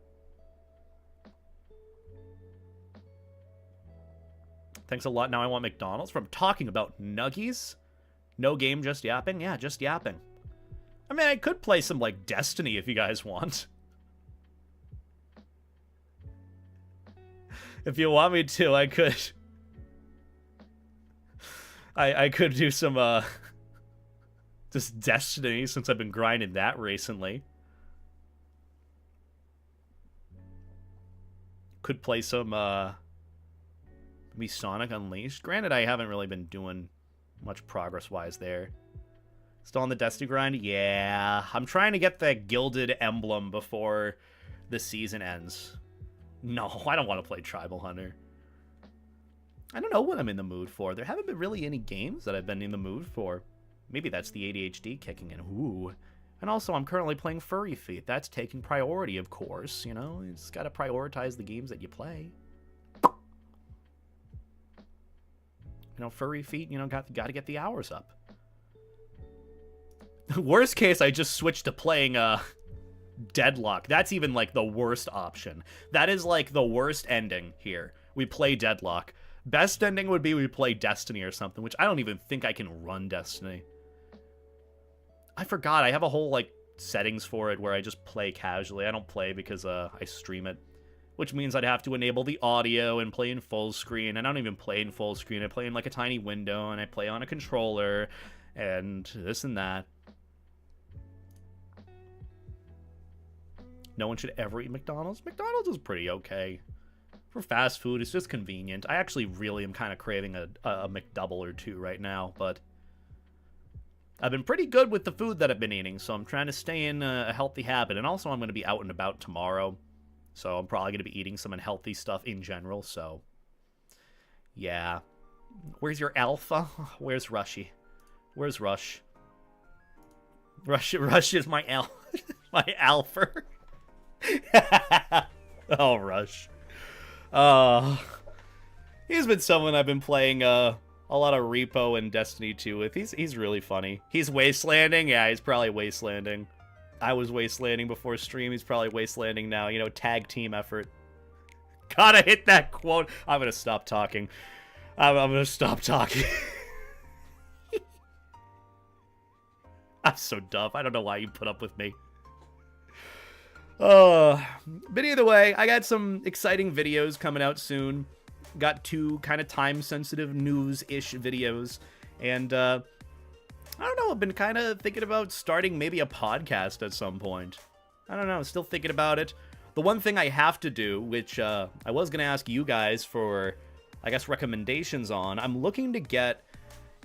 Thanks a lot. Now I want McDonald's. From talking about nuggies? No game, just yapping? Yeah, just yapping. I mean, I could play some, like, Destiny if you guys want. If you want me to, I could. I could do some, just Destiny, since I've been grinding that recently. Could play some, maybe Sonic Unleashed. Granted, I haven't really been doing much progress-wise there. Still on the Destiny grind? Yeah. I'm trying to get the Gilded Emblem before the season ends. No, I don't want to play Tribal Hunter. I don't know what I'm in the mood for. There haven't been really any games that I've been in the mood for. Maybe that's the ADHD kicking in. Ooh. And also, I'm currently playing Furry Feet. That's taking priority, of course. You know, you just gotta prioritize the games that you play. You know, Furry Feet, you know, gotta get the hours up. Worst case, I just switched to playing, Deadlock. That's even, like, the worst option. That is, like, the worst ending here. We play Deadlock. Best ending would be we play Destiny or something, which I don't even think I can run Destiny. I forgot. I have a whole, like, settings for it where I just play casually. I don't play because, I stream it. Which means I'd have to enable the audio and play in full screen. And I don't even play in full screen. I play in, like, a tiny window, and I play on a controller, and this and that. No one should ever eat McDonald's. McDonald's is pretty okay. For fast food, it's just convenient. I actually really am kind of craving a McDouble or two right now, but I've been pretty good with the food that I've been eating, so I'm trying to stay in a healthy habit. And also, I'm going to be out and about tomorrow, so I'm probably going to be eating some unhealthy stuff in general, so yeah. Where's your alpha? Where's Rushy? Where's Rush? Rush is my my alpha. Oh, Rush. He's been someone I've been playing a lot of Repo and Destiny 2 with. He's really funny. He's wastelanding. Yeah, he's probably wastelanding. I was wastelanding before stream. He's probably wastelanding now. You know, tag team effort. Gotta hit that quote. I'm gonna stop talking. I'm gonna stop talking. I'm so dumb. I don't know why you put up with me. But either way, I got some exciting videos coming out soon. Got 2 kind of time-sensitive news-ish videos. And, I don't know, I've been kind of thinking about starting maybe a podcast at some point. I don't know, still thinking about it. The one thing I have to do, which, I was going to ask you guys for, I guess, recommendations on, I'm looking to get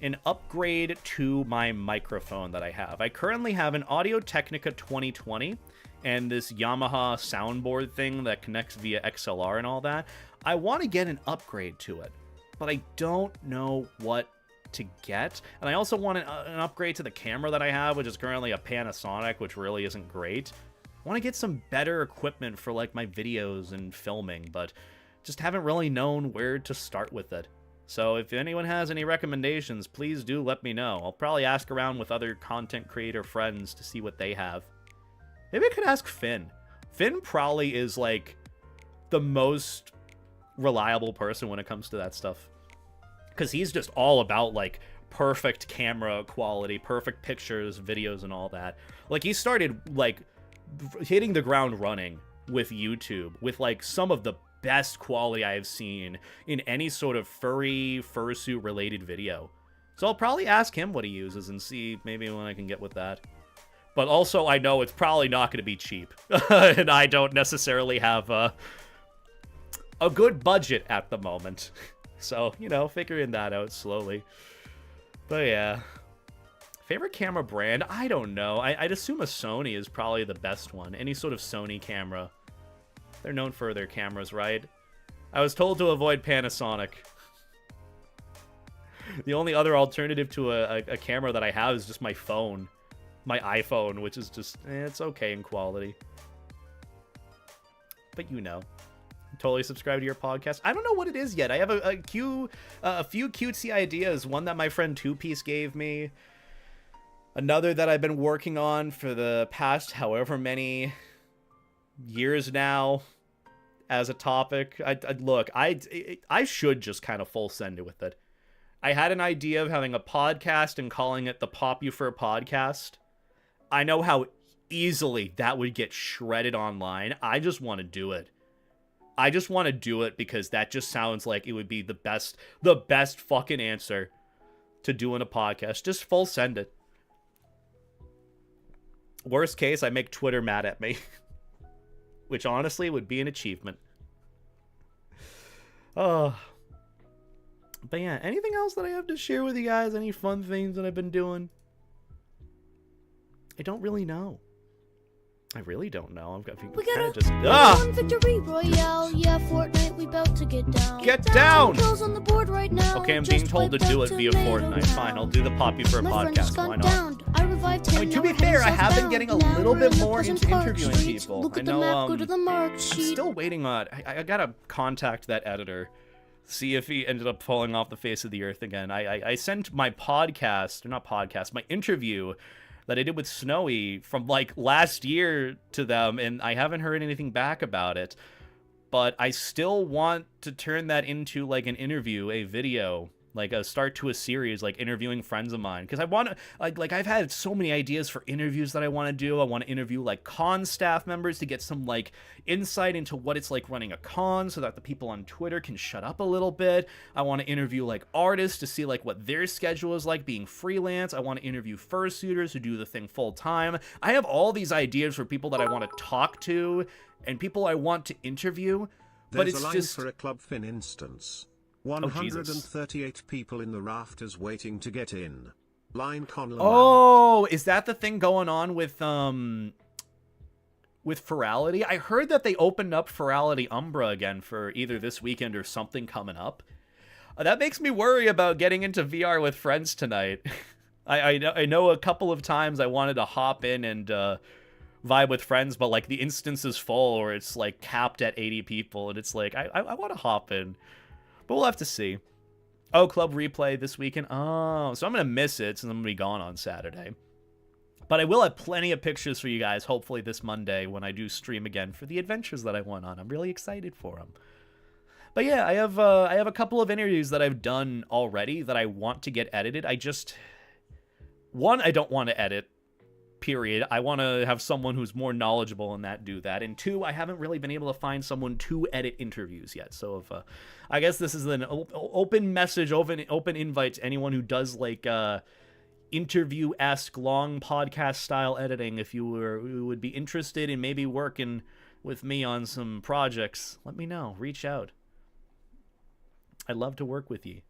an upgrade to my microphone that I have. I currently have an Audio-Technica 2020 and this Yamaha soundboard thing that connects via XLR and all that. I want to get an upgrade to it, but I don't know what to get. And I also want an upgrade to the camera that I have, which is currently a Panasonic, which really isn't great. I want to get some better equipment for, like, my videos and filming, but just haven't really known where to start with it. So if anyone has any recommendations, please do let me know. I'll probably ask around with other content creator friends to see what they have. Maybe I could ask Finn. Finn probably is, like, the most reliable person when it comes to that stuff. Because he's just all about, like, perfect camera quality, perfect pictures, videos, and all that. Like, he started, like, hitting the ground running with YouTube, with, like, some of the best quality I have seen in any sort of fursuit related video. So I'll probably ask him what he uses and see maybe when I can get with that. But also, I know it's probably not going to be cheap. And I don't necessarily have a good budget at the moment. So, you know, figuring that out slowly. But yeah. Favorite camera brand? I don't know. I'd assume a Sony is probably the best one. Any sort of Sony camera. They're known for their cameras, right? I was told to avoid Panasonic. The only other alternative to a camera that I have is just my phone. My iPhone, which is just, it's okay in quality. But you know. Totally subscribe to your podcast. I don't know what it is yet. I have a few cutesy ideas. One that my friend Two Piece gave me. Another that I've been working on for the past however many years now as a topic. I should just kind of full send it with it. I had an idea of having a podcast and calling it the Popufer Podcast. I know how easily that would get shredded online. I just want to do it. I just want to do it because that just sounds like it would be the best fucking answer to doing a podcast. Just full send it. Worst case, I make Twitter mad at me. Which honestly would be an achievement. But yeah, anything else that I have to share with you guys? Any fun things that I've been doing? I don't really know. I really don't know. I've got We got just one victory royale. Yeah, Fortnite, we about to get down. Get down! Kills on the board right now. Okay, I'm being Just told to wiped do out it via Tomato Fortnite. Town. Fine, I'll do the Popufer My friend Podcast. just got Why not? downed. I revived him. I mean, to now be we're fair, I heading have been southbound. getting a Now little we're bit in the more Pleasant into Park interviewing streets. people. Look I at the know, map, go to the mark I'm sheet. still waiting on... I gotta contact that editor. See if he ended up falling off the face of the earth again. I sent my podcast, or not podcast, my interview that I did with Snowy from like last year to them, and I haven't heard anything back about it. But I still want to turn that into like an interview, a video, like a start to a series, like interviewing friends of mine. Because I want to, like I've had so many ideas for interviews that I want to do. I want to interview like con staff members to get some like insight into what it's like running a con so that the people on Twitter can shut up a little bit. I want to interview like artists to see like what their schedule is like being freelance. I want to interview fursuiters who do the thing full time. I have all these ideas for people that I want to talk to and people I want to interview. But There's it's a line just for a club fin instance. Jesus. 138 people in the rafters waiting to get in. Line con. Oh, is that the thing going on with Ferality? I heard that they opened up Ferality Umbra again for either this weekend or something coming up. That makes me worry about getting into VR with friends tonight. I know a couple of times I wanted to hop in and vibe with friends, but like the instance is full or it's like capped at 80 people, and it's like I want to hop in. But we'll have to see. Oh, Club Replay this weekend. Oh, so I'm going to miss it since I'm going to be gone on Saturday. But I will have plenty of pictures for you guys, hopefully this Monday when I do stream again for the adventures that I went on. I'm really excited for them. But yeah, I have a couple of interviews that I've done already that I want to get edited. I don't want to edit. Period. I want to have someone who's more knowledgeable in that do that. And two, I haven't really been able to find someone to edit interviews yet. So if I guess this is an open message, open invite to anyone who does like interview-esque long podcast style editing. If you would be interested in maybe working with me on some projects, let me know. Reach out. I'd love to work with you.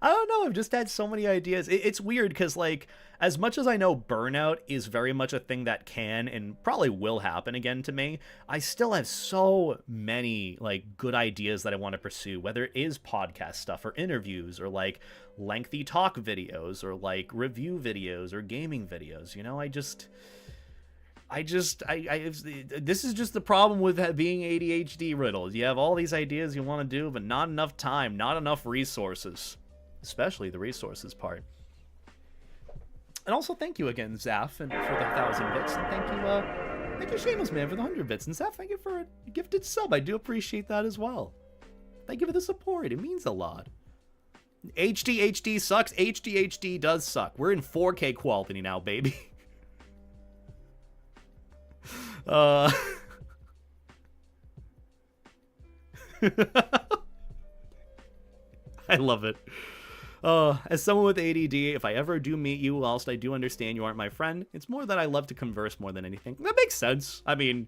I don't know. I've just had so many ideas. It's weird because, like, as much as I know burnout is very much a thing that can and probably will happen again to me, I still have so many, like, good ideas that I want to pursue, whether it is podcast stuff or interviews or, like, lengthy talk videos or, like, review videos or gaming videos. You know, this is just the problem with being ADHD riddled. You have all these ideas you want to do, but not enough time, not enough resources, especially the resources part. And also, thank you again, Zaf, for the 1,000 bits, and thank you, Shameless Man, for the 100 bits, and Zaf, thank you for a gifted sub. I do appreciate that as well. Thank you for the support. It means a lot. HD sucks. HD does suck. We're in 4K quality now, baby. I love it. As someone with ADD, if I ever do meet you, whilst I do understand you aren't my friend, it's more that I love to converse more than anything. That makes sense. I mean,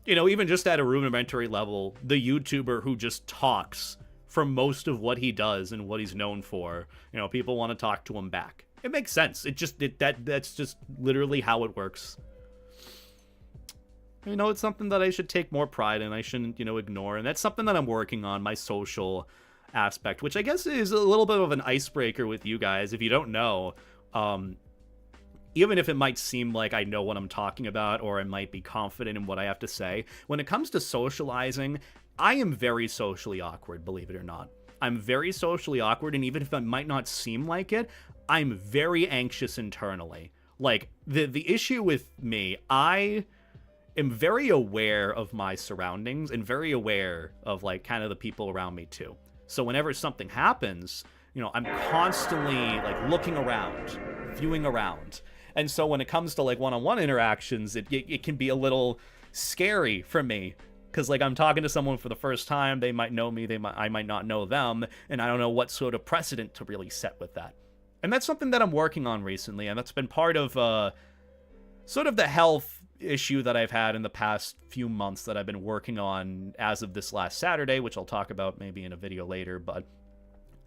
you know, even just at a rudimentary level, the YouTuber who just talks for most of what he does and what he's known for. You know, people want to talk to him back. It makes sense. That's just literally how it works. You know, it's something that I should take more pride in. I shouldn't, you know, ignore. And that's something that I'm working on, my social aspect, which I guess is a little bit of an icebreaker with you guys. If you don't know, even if it might seem like I know what I'm talking about or I might be confident in what I have to say, when it comes to socializing, I am very socially awkward, believe it or not. I'm very socially awkward, and even if it might not seem like it, I'm very anxious internally. Like, the issue with me, I am very aware of my surroundings and very aware of, like, kind of the people around me, too. So whenever something happens, you know, I'm constantly, like, looking around, viewing around. And so when it comes to, like, one-on-one interactions, it can be a little scary for me. Because, like, I'm talking to someone for the first time, they might know me, I might not know them, and I don't know what sort of precedent to really set with that. And that's something that I'm working on recently, and that's been part of, sort of the health issue that I've had in the past few months that I've been working on as of this last Saturday, which I'll talk about maybe in a video later, but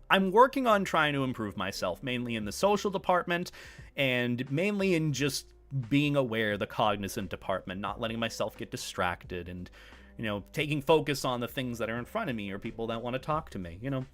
I'm working on trying to improve myself, mainly in the social department, and mainly in just being aware, the cognizant department, not letting myself get distracted, and, you know, taking focus on the things that are in front of me or people that want to talk to me, you know.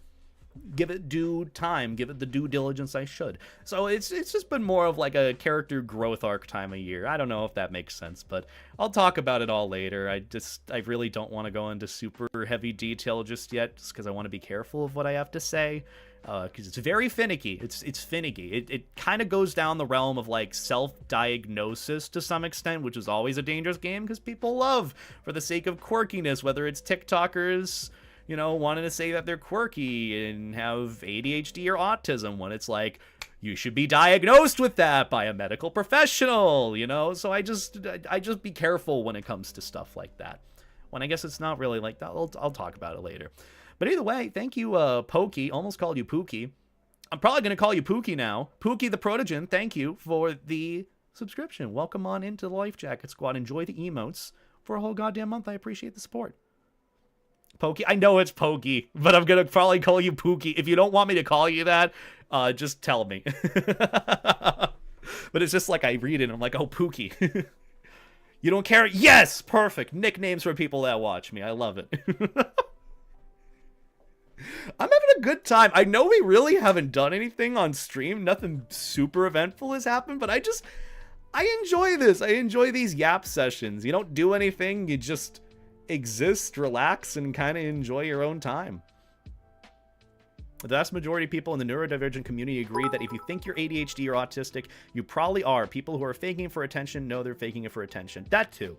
Give it due time, give it the due diligence I should. So it's just been more of like a character growth arc time of year. I don't know if that makes sense, but I'll talk about it all later. I really don't want to go into super heavy detail just yet, just because I want to be careful of what I have to say, because it's very finicky. It's finicky. It kind of goes down the realm of like self-diagnosis to some extent, which is always a dangerous game because people love, for the sake of quirkiness, whether it's TikTokers, you know, wanting to say that they're quirky and have ADHD or autism, when it's like, you should be diagnosed with that by a medical professional, you know? So I just be careful when it comes to stuff like that. When I guess it's not really like that, I'll talk about it later. But either way, thank you, Pokey. Almost called you Pookie. I'm probably going to call you Pookie now. Pookie the Protogen, thank you for the subscription. Welcome on into the Life Jacket Squad. Enjoy the emotes for a whole goddamn month. I appreciate the support. Pokey? I know it's Pokey, but I'm going to probably call you Pookie. If you don't want me to call you that, just tell me. But it's just like I read it and I'm like, oh, Pookie. You don't care? Yes! Perfect. Nicknames for people that watch me. I love it. I'm having a good time. I know we really haven't done anything on stream. Nothing super eventful has happened, but I enjoy this. I enjoy these yap sessions. You don't do anything. You just exist, relax, and kind of enjoy your own time. The vast majority of people in the neurodivergent community agree that if you think you're ADHD or autistic, you probably are. People who are faking it for attention know they're faking it for attention. That too.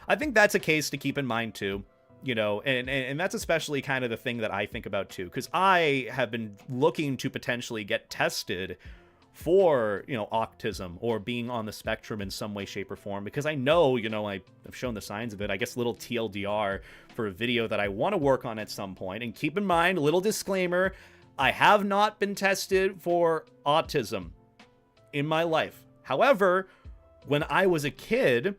I think that's a case to keep in mind too. You know, and that's especially kind of the thing that I think about too, because I have been looking to potentially get tested for, you know, autism or being on the spectrum in some way, shape, or form, because I know, you know, I've shown the signs of it. I guess little TLDR for a video that I want to work on at some point. And keep in mind, a little disclaimer, I have not been tested for autism in my life. However, when I was a kid,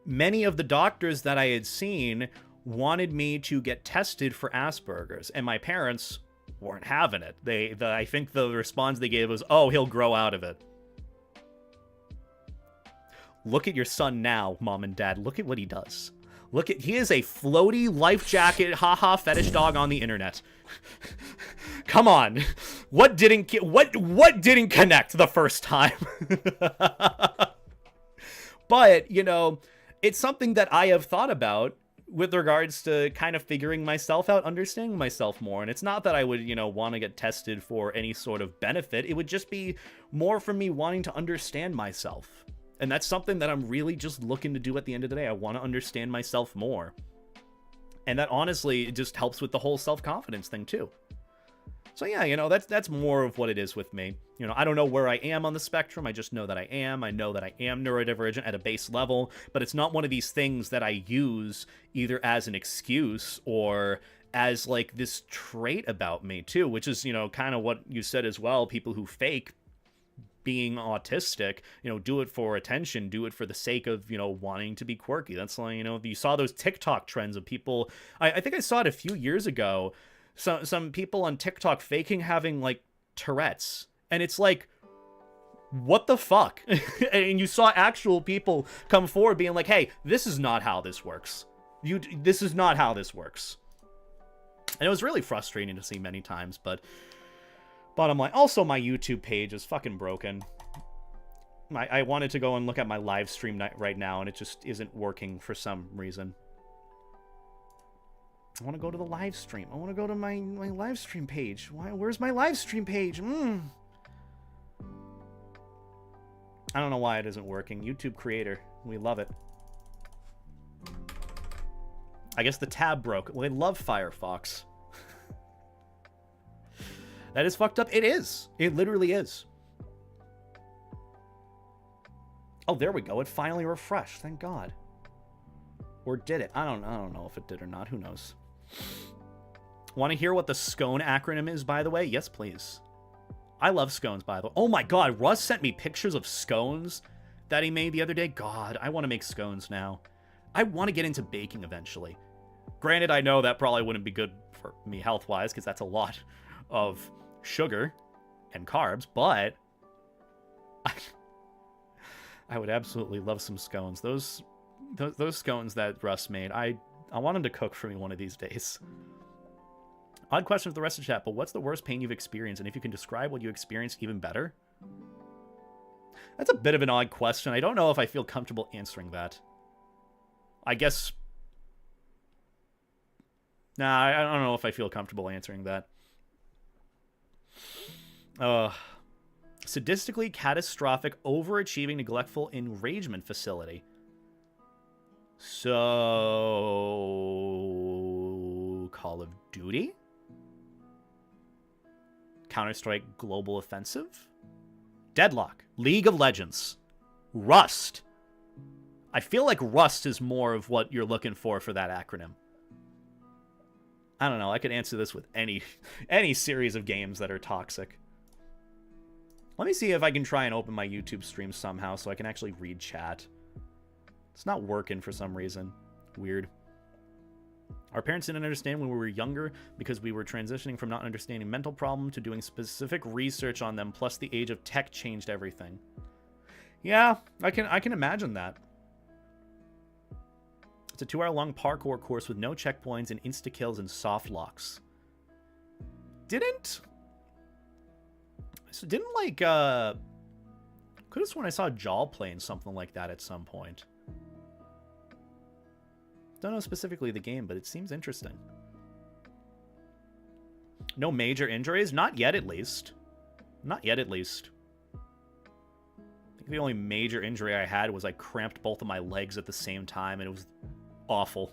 many of the doctors that I had seen wanted me to get tested for Asperger's, and my parents weren't having it. I think the response they gave was, oh, he'll grow out of it. Look at your son now, mom and dad. Look at what he does. He is a floaty life jacket, haha fetish dog on the internet. Come on. What didn't connect the first time? But, you know, it's something that I have thought about with regards to kind of figuring myself out, understanding myself more. And it's not that I would, you know, want to get tested for any sort of benefit. It would just be more for me wanting to understand myself. And that's something that I'm really just looking to do at the end of the day. I want to understand myself more. And that honestly, it just helps with the whole self-confidence thing too. So yeah, you know, that's more of what it is with me. You know, I don't know where I am on the spectrum. I just know that I am. I know that I am neurodivergent at a base level, but it's not one of these things that I use either as an excuse or as like this trait about me too, which is, you know, kind of what you said as well. People who fake being autistic, you know, do it for attention, do it for the sake of, you know, wanting to be quirky. That's like, you know, you saw those TikTok trends of people. I think I saw it a few years ago. some people on TikTok faking having, like, Tourette's. And it's like, what the fuck? And you saw actual people come forward being like, hey, this is not how this works. This is not how this works. And it was really frustrating to see many times, but bottom line, also my YouTube page is fucking broken. I wanted to go and look at my live stream right now, and it just isn't working for some reason. I want to go to the live stream. I want to go to my live stream page. Where's my live stream page? I don't know why it isn't working. YouTube creator. We love it. I guess the tab broke. Well, I love Firefox. That is fucked up. It is. It literally is. Oh, there we go. It finally refreshed. Thank God. Or did it? I don't know if it did or not. Who knows? Want to hear what the SCONE acronym is, by the way? Yes, please. I love scones, by the way. Oh my God, Russ sent me pictures of scones that he made the other day. God, I want to make scones now. I want to get into baking eventually. Granted, I know that probably wouldn't be good for me health-wise, because that's a lot of sugar and carbs, but I would absolutely love some scones. Those scones that Russ made, I want him to cook for me one of these days. Odd question for the rest of the chat, but what's the worst pain you've experienced? And if you can describe what you experienced even better? That's a bit of an odd question. I don't know if I feel comfortable answering that. I guess... Nah, I don't know if I feel comfortable answering that. Sadistically catastrophic, overachieving, neglectful enragement facility. So... Call of Duty? Counter-Strike Global Offensive? Deadlock. League of Legends. Rust. I feel like Rust is more of what you're looking for that acronym. I don't know. I could answer this with any series of games that are toxic. Let me see if I can try and open my YouTube stream somehow so I can actually read chat. It's not working for some reason. Weird. Our parents didn't understand when we were younger because we were transitioning from not understanding mental problem to doing specific research on them, plus the age of tech changed everything. Yeah, I can imagine that. It's a 2-hour-long parkour course with no checkpoints and insta-kills and soft locks. Didn't like, could have sworn I saw Jaw playing something like that at some point. Don't know specifically the game, but it seems interesting. No major injuries? Not yet, at least. Not yet, at least. I think the only major injury I had was I cramped both of my legs at the same time, and it was awful.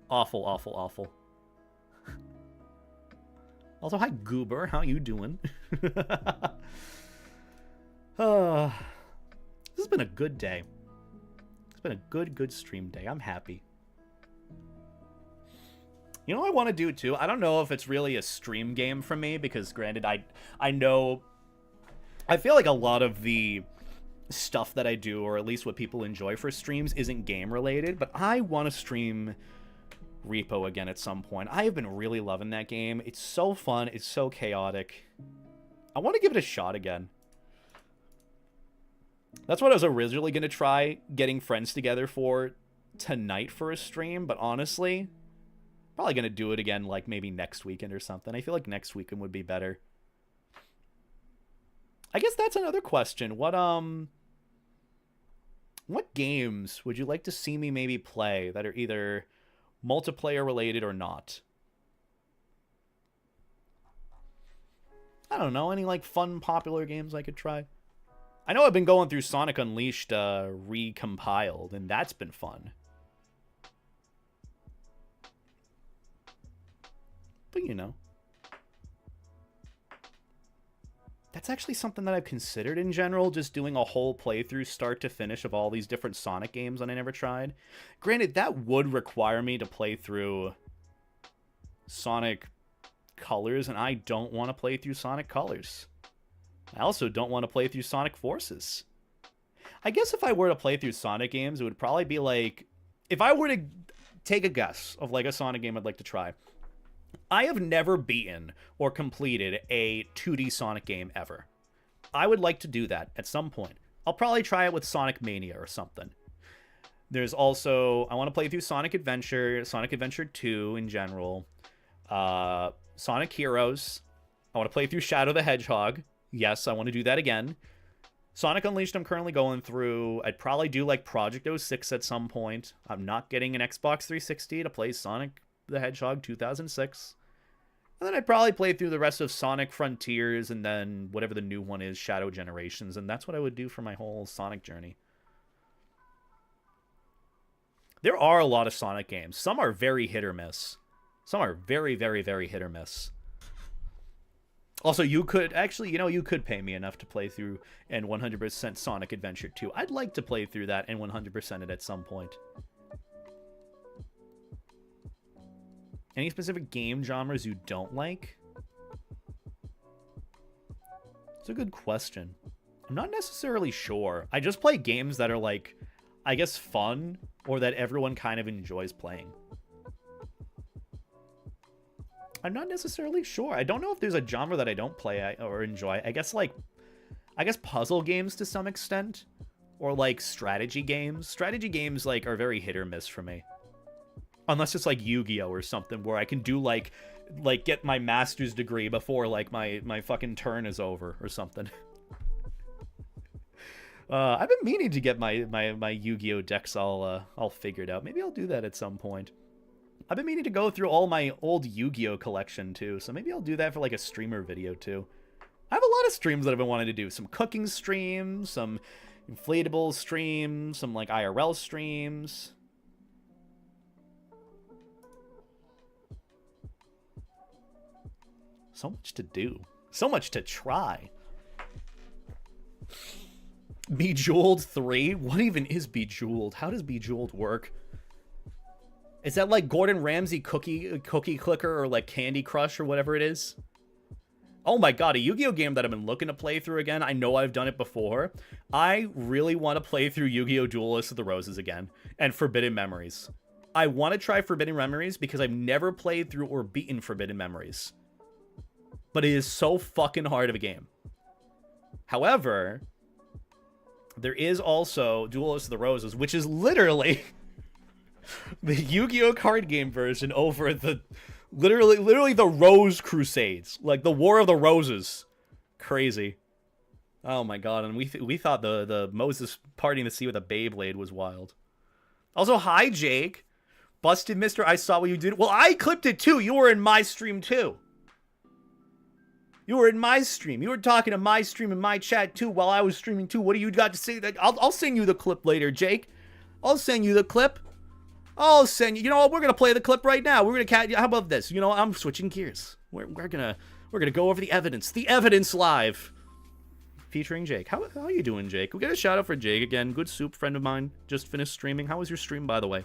Awful, awful, awful. Also, hi, Goober. How you doing? This has been a good day. It's been a good stream day. I'm happy. You know what I want to do, too? I don't know if it's really a stream game for me, because, granted, I know... I feel like a lot of the stuff that I do, or at least what people enjoy for streams, isn't game-related, but I want to stream Repo again at some point. I have been really loving that game. It's so fun. It's so chaotic. I want to give it a shot again. That's what I was originally going to try getting friends together for tonight for a stream, but honestly, probably going to do it again like maybe next weekend or something. I feel like next weekend would be better. I guess that's another question. What games would you like to see me maybe play that are either multiplayer related or not? I don't know, any like fun popular games I could try? I know I've been going through Sonic Unleashed recompiled, and that's been fun. But you know, that's actually something that I've considered in general, just doing a whole playthrough start to finish of all these different Sonic games that I never tried. Granted, that would require me to play through Sonic Colors, and I don't want to play through Sonic Colors. I also don't want to play through Sonic Forces. I guess if I were to play through Sonic games, it would probably be like... If I were to take a guess of like a Sonic game I'd like to try, I have never beaten or completed a 2D Sonic game ever. I would like to do that at some point. I'll probably try it with Sonic Mania or something. There's also, I want to play through Sonic Adventure 2 in general, Sonic Heroes. I want to play through Shadow the Hedgehog. Yes, I want to do that again. Sonic Unleashed I'm currently going through. I'd probably do like Project 06 at some point. I'm not getting an Xbox 360 to play Sonic the Hedgehog 2006. And then I'd probably play through the rest of Sonic Frontiers and then whatever the new one is, Shadow Generations. And that's what I would do for my whole Sonic journey. There are a lot of Sonic games. Some are very hit or miss. Some are very, very, very hit or miss. Also, you could, actually, you know, you could pay me enough to play through and 100% Sonic Adventure 2. I'd like to play through that and 100% it at some point. Any specific game genres you don't like? It's a good question. I'm not necessarily sure. I just play games that are like, I guess, fun or that everyone kind of enjoys playing. I'm not necessarily sure. I don't know if there's a genre that I don't play or enjoy. I guess puzzle games to some extent, or like strategy games. Strategy games like are very hit or miss for me. Unless it's like Yu-Gi-Oh or something where I can do like get my master's degree before like my fucking turn is over or something. I've been meaning to get my Yu-Gi-Oh decks all figured out. Maybe I'll do that at some point. I've been meaning to go through all my old Yu-Gi-Oh collection too, so maybe I'll do that for like a streamer video too. I have a lot of streams that I've been wanting to do. Some cooking streams, some inflatable streams, some like IRL streams. So much to do. So much to try. Bejeweled 3? What even is Bejeweled? How does Bejeweled work? Is that like Gordon Ramsay cookie clicker or like Candy Crush or whatever it is? Oh my god, a Yu-Gi-Oh game that I've been looking to play through again. I know I've done it before. I really want to play through Yu-Gi-Oh! Duelist of the Roses again. And Forbidden Memories. I want to try Forbidden Memories because I've never played through or beaten Forbidden Memories. But it is so fucking hard of a game. However, there is also Duelist of the Roses, which is literally the Yu-Gi-Oh card game version over the literally the Rose Crusades, like the War of the Roses. Crazy. Oh my god, and we thought the Moses parting the sea with a Beyblade was wild. Also, hi Jake. Busted Mister, I saw what you did. Well, I clipped it too. You were in my stream too. You were in my stream. You were talking to my stream and my chat too while I was streaming too. What do you got to say? I'll send you the clip later, Jake. I'll send you the clip. I'll send you. You know what? We're gonna play the clip right now. We're gonna. How about this? You know, I'm switching gears. We're gonna go over the evidence. The evidence live, featuring Jake. How are you doing, Jake? We got a shout out for Jake again. Good soup, friend of mine. Just finished streaming. How was your stream, by the way?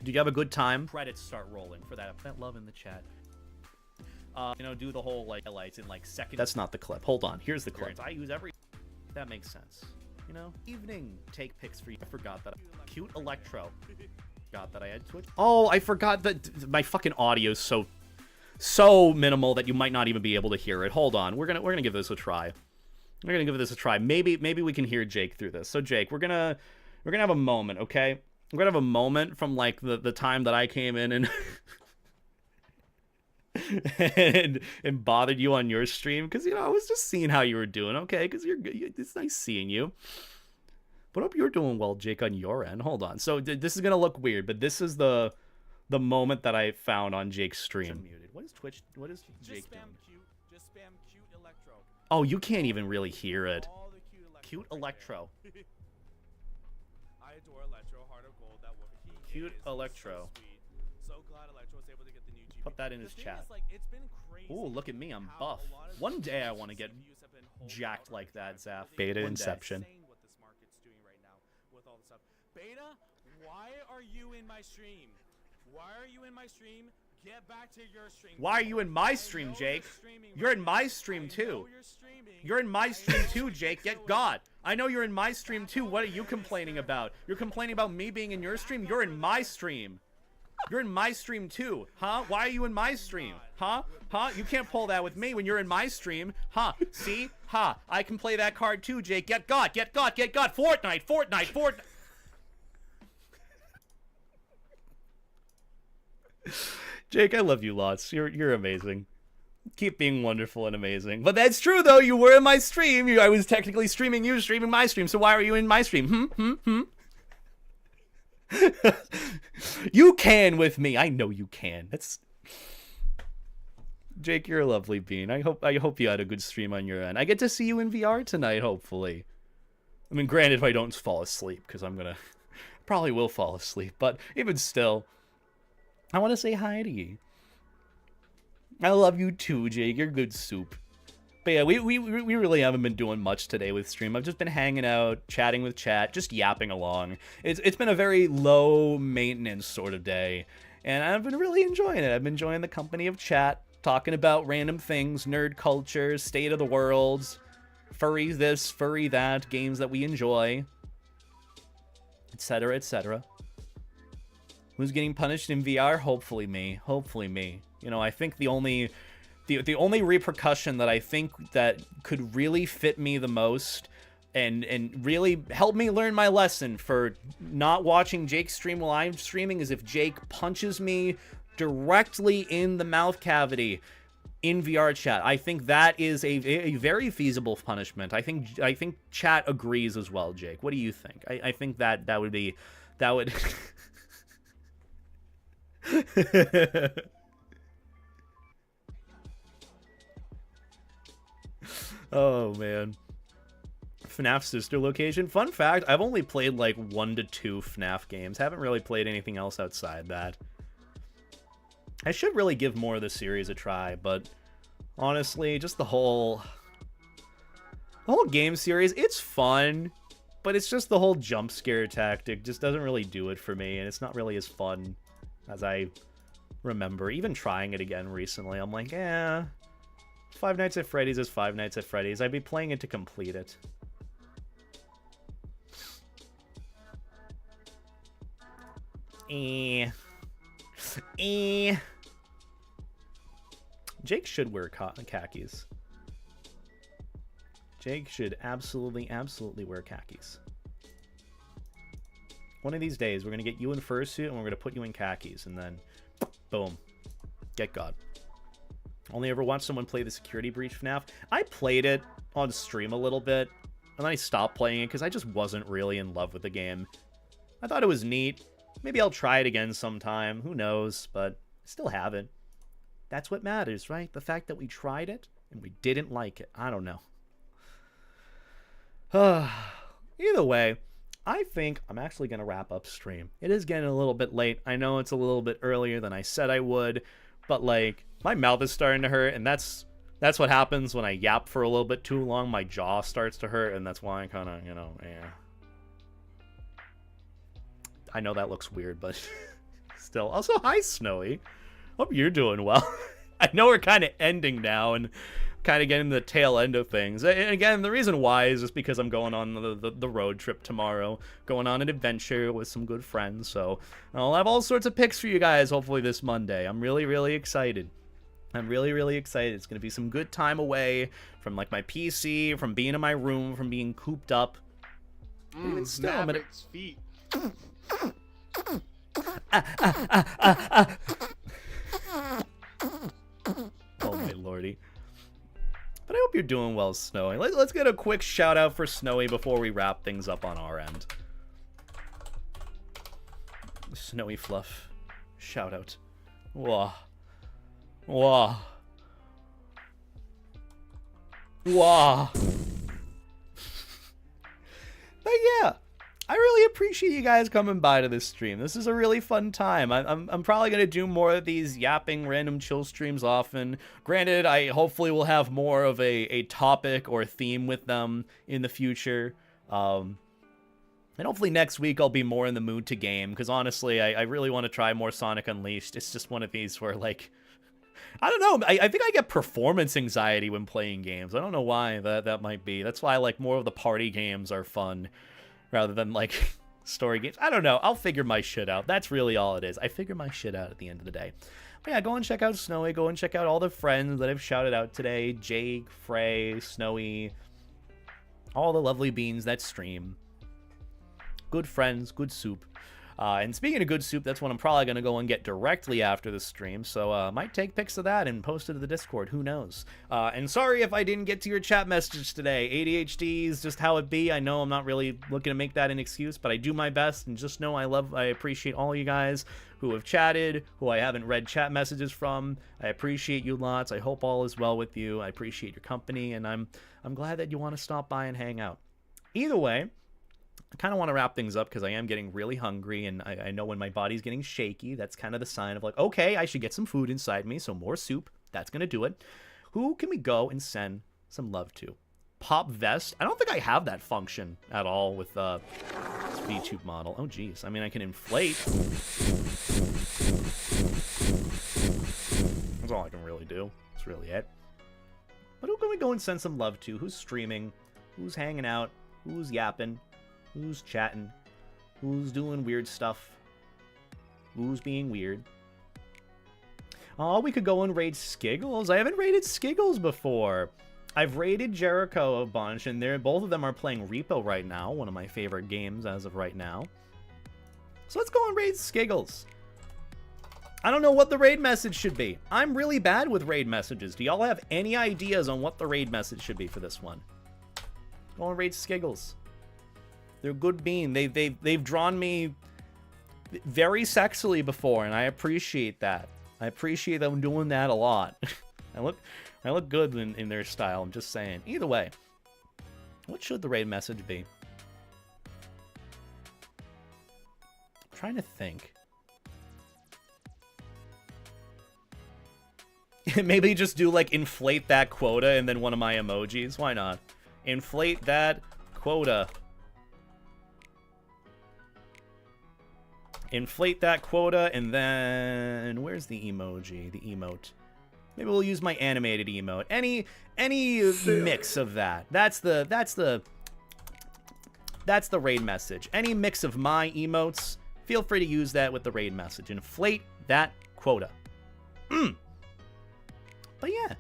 Did you have a good time? Credits start rolling for that. That love in the chat. You know, do the whole like highlights in like seconds. That's not the clip. Hold on. Here's the clip. I use every. That makes sense. You know, evening take pics for you. I forgot that. Cute Electro. Forgot that I had Twitch. Oh, I forgot that my fucking audio is so minimal that you might not even be able to hear it. Hold on. We're gonna give this a try. We're gonna give this a try. Maybe we can hear Jake through this. So Jake, we're gonna have a moment, okay? We're gonna have a moment from like the time that I came in and. and bothered you on your stream because, you know, I was just seeing how you were doing, okay? Because it's nice seeing you. But I hope you're doing well, Jake, on your end. Hold on. So this is gonna look weird, but this is the moment that I found on Jake's stream. Muted. What is Twitch? What is Jake doing? Just spam cute Electro. Oh, you can't even really hear it. All the Cute Electro. I adore Electro, Heart of Gold. That woman. Cute Electro. So sweet. So glad Electro was able to get the new GP. Put that in his chat. Like, it's been crazy. Ooh, look at me, I'm buff. One day I want to get jacked like that, Zaf. Beta Inception. What this market's doing right now with all the stuff. Beta, why are you in my stream? Why are you in my stream? Get back to your stream. Why are you in my stream, Jake? You're in my stream too. You're in my stream too, Jake. Get God. I know you're in my stream too. What are you complaining about? You're complaining about me being in your stream? You're in my stream. You're in my stream too, huh? Why are you in my stream? Huh? Huh? You can't pull that with me when you're in my stream. Huh? See? Huh? I can play that card too, Jake. Get God. Get God. Get God. Fortnite. Jake, I love you lots. You're amazing. Keep being wonderful and amazing. But that's true, though. You were in my stream. I was technically streaming you, streaming my stream. So why are you in my stream? You can with me. I know you can. That's... Jake, you're a lovely being. I hope you had a good stream on your end. I get to see you in VR tonight, hopefully. I mean, granted, if I don't fall asleep, because I'm gonna... probably will fall asleep. But even still, I want to say hi to you. I love you too, Jake. You're good soup. But yeah, we really haven't been doing much today with stream. I've just been hanging out, chatting with chat, just yapping along. It's been a very low maintenance sort of day, and I've been really enjoying it. I've been enjoying the company of chat, talking about random things, nerd culture, state of the world, furry this, furry that, games that we enjoy, etc., etc. Who's getting punished in VR? Hopefully me. Hopefully me. You know, I think the only repercussion that I think that could really fit me the most and really help me learn my lesson for not watching Jake stream while I'm streaming is if Jake punches me directly in the mouth cavity in VR chat. I think that is a very feasible punishment. I think chat agrees as well, Jake. What do you think? I think that would Oh, man. FNAF sister location. Fun fact, I've only played like 1 to 2 FNAF games. Haven't really played anything else outside that. I should really give more of the series a try, but honestly, just the whole game series, it's fun, but it's just the whole jump scare tactic just doesn't really do it for me, and it's not really as fun as I remember. Even trying it again recently, I'm like, eh. Five Nights at Freddy's is Five Nights at Freddy's. I'd be playing it to complete it. Jake should wear khakis. Jake should absolutely wear khakis. One of these days, we're going to get you in fursuit, and we're going to put you in khakis, and then, boom, get God. Only ever watched someone play the Security Breach FNAF. I played it on stream a little bit, and then I stopped playing it because I just wasn't really in love with the game. I thought it was neat. Maybe I'll try it again sometime. Who knows? But I still haven't. That's what matters, right? The fact that we tried it and we didn't like it. I don't know. Either way, I think I'm actually going to wrap up stream. It is getting a little bit late. I know it's a little bit earlier than I said I would, but like my mouth is starting to hurt, and that's what happens when I yap for a little bit too long. My jaw starts to hurt, and that's why I kind of, I know that looks weird, but still. Also, hi, Snowy. Hope you're doing well. I know we're kind of ending now and kind of getting the tail end of things. And again, the reason why is just because I'm going on the road trip tomorrow, going on an adventure with some good friends. So I'll have all sorts of pics for you guys hopefully this Monday. I'm really, really excited. I'm really, really excited. It's going to be some good time away from like my PC, from being in my room, from being cooped up. Even still, I'm gonna... feet. Oh my lordy. But I hope you're doing well, Snowy. Let's get a quick shout out for Snowy before we wrap things up on our end. Snowy Fluff. Shout out. Wah. Wah. Wah. But yeah, I really appreciate you guys coming by to this stream. This is a really fun time. I'm probably going to do more of these yapping random chill streams often. Granted, I hopefully will have more of a topic or theme with them in the future. And hopefully next week I'll be more in the mood to game, because honestly, I really want to try more Sonic Unleashed. It's just one of these where, like, I don't know. I think I get performance anxiety when playing games. I don't know why that might be. That's why, like, more of the party games are fun rather than, like, story games. I don't know. I'll figure my shit out. That's really all it is. I figure my shit out at the end of the day. But yeah, go and check out Snowy. Go and check out all the friends that I've shouted out today. Jake, Frey, Snowy, all the lovely beans that stream. Good friends, good soup. And speaking of good soup, that's what I'm probably going to go and get directly after the stream. So might take pics of that and post it to the Discord. Who knows? And sorry if I didn't get to your chat message today. ADHD is just how it be. I know I'm not really looking to make that an excuse, but I do my best. And just know I appreciate all you guys who have chatted, who I haven't read chat messages from. I appreciate you lots. I hope all is well with you. I appreciate your company, and I'm glad that you want to stop by and hang out. Either way, I kind of want to wrap things up because I am getting really hungry, and I know when my body's getting shaky, that's kind of the sign of like, okay, I should get some food inside me, so more soup. That's going to do it. Who can we go and send some love to? Pop Vest? I don't think I have that function at all with this VTube model. Oh, geez. I mean, I can inflate. That's all I can really do. That's really it. But who can we go and send some love to? Who's streaming? Who's hanging out? Who's yapping? Who's chatting? Who's doing weird stuff? Who's being weird? Oh, we could go and raid Skiggles. I haven't raided Skiggles before. I've raided Jericho a bunch, and both of them are playing Repo right now, one of my favorite games as of right now. So let's go and raid Skiggles. I don't know what the raid message should be. I'm really bad with raid messages. Do y'all have any ideas on what the raid message should be for this one? Go and raid Skiggles. They're good bean. They've drawn me very sexily before, and I appreciate that. I appreciate them doing that a lot. I look good in their style. I'm just saying. Either way, what should the raid message be? I'm trying to think. Maybe just do like inflate that quota and then one of my emojis. Why not? Inflate that quota. Inflate that quota, and then where's the emoji? The emote. Maybe we'll use my animated emote. Any mix of that. That's the raid message. Any mix of my emotes, feel free to use that with the raid message. Inflate that quota. But yeah,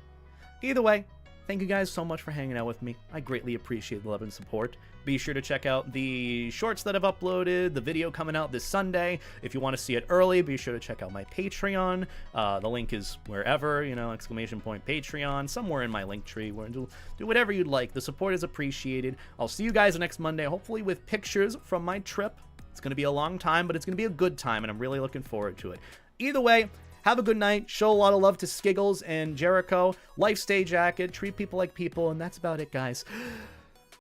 either way, thank you guys so much for hanging out with me. I greatly appreciate the love and support. Be sure to check out the shorts that I've uploaded, the video coming out this Sunday. If you want to see it early, be sure to check out my Patreon. The link is wherever, !Patreon, somewhere in my link tree. Do whatever you'd like. The support is appreciated. I'll see you guys next Monday, hopefully with pictures from my trip. It's going to be a long time, but it's going to be a good time, and I'm really looking forward to it. Either way, have a good night. Show a lot of love to Skiggles and Jericho. Life stay jacket. Treat people like people, and that's about it, guys.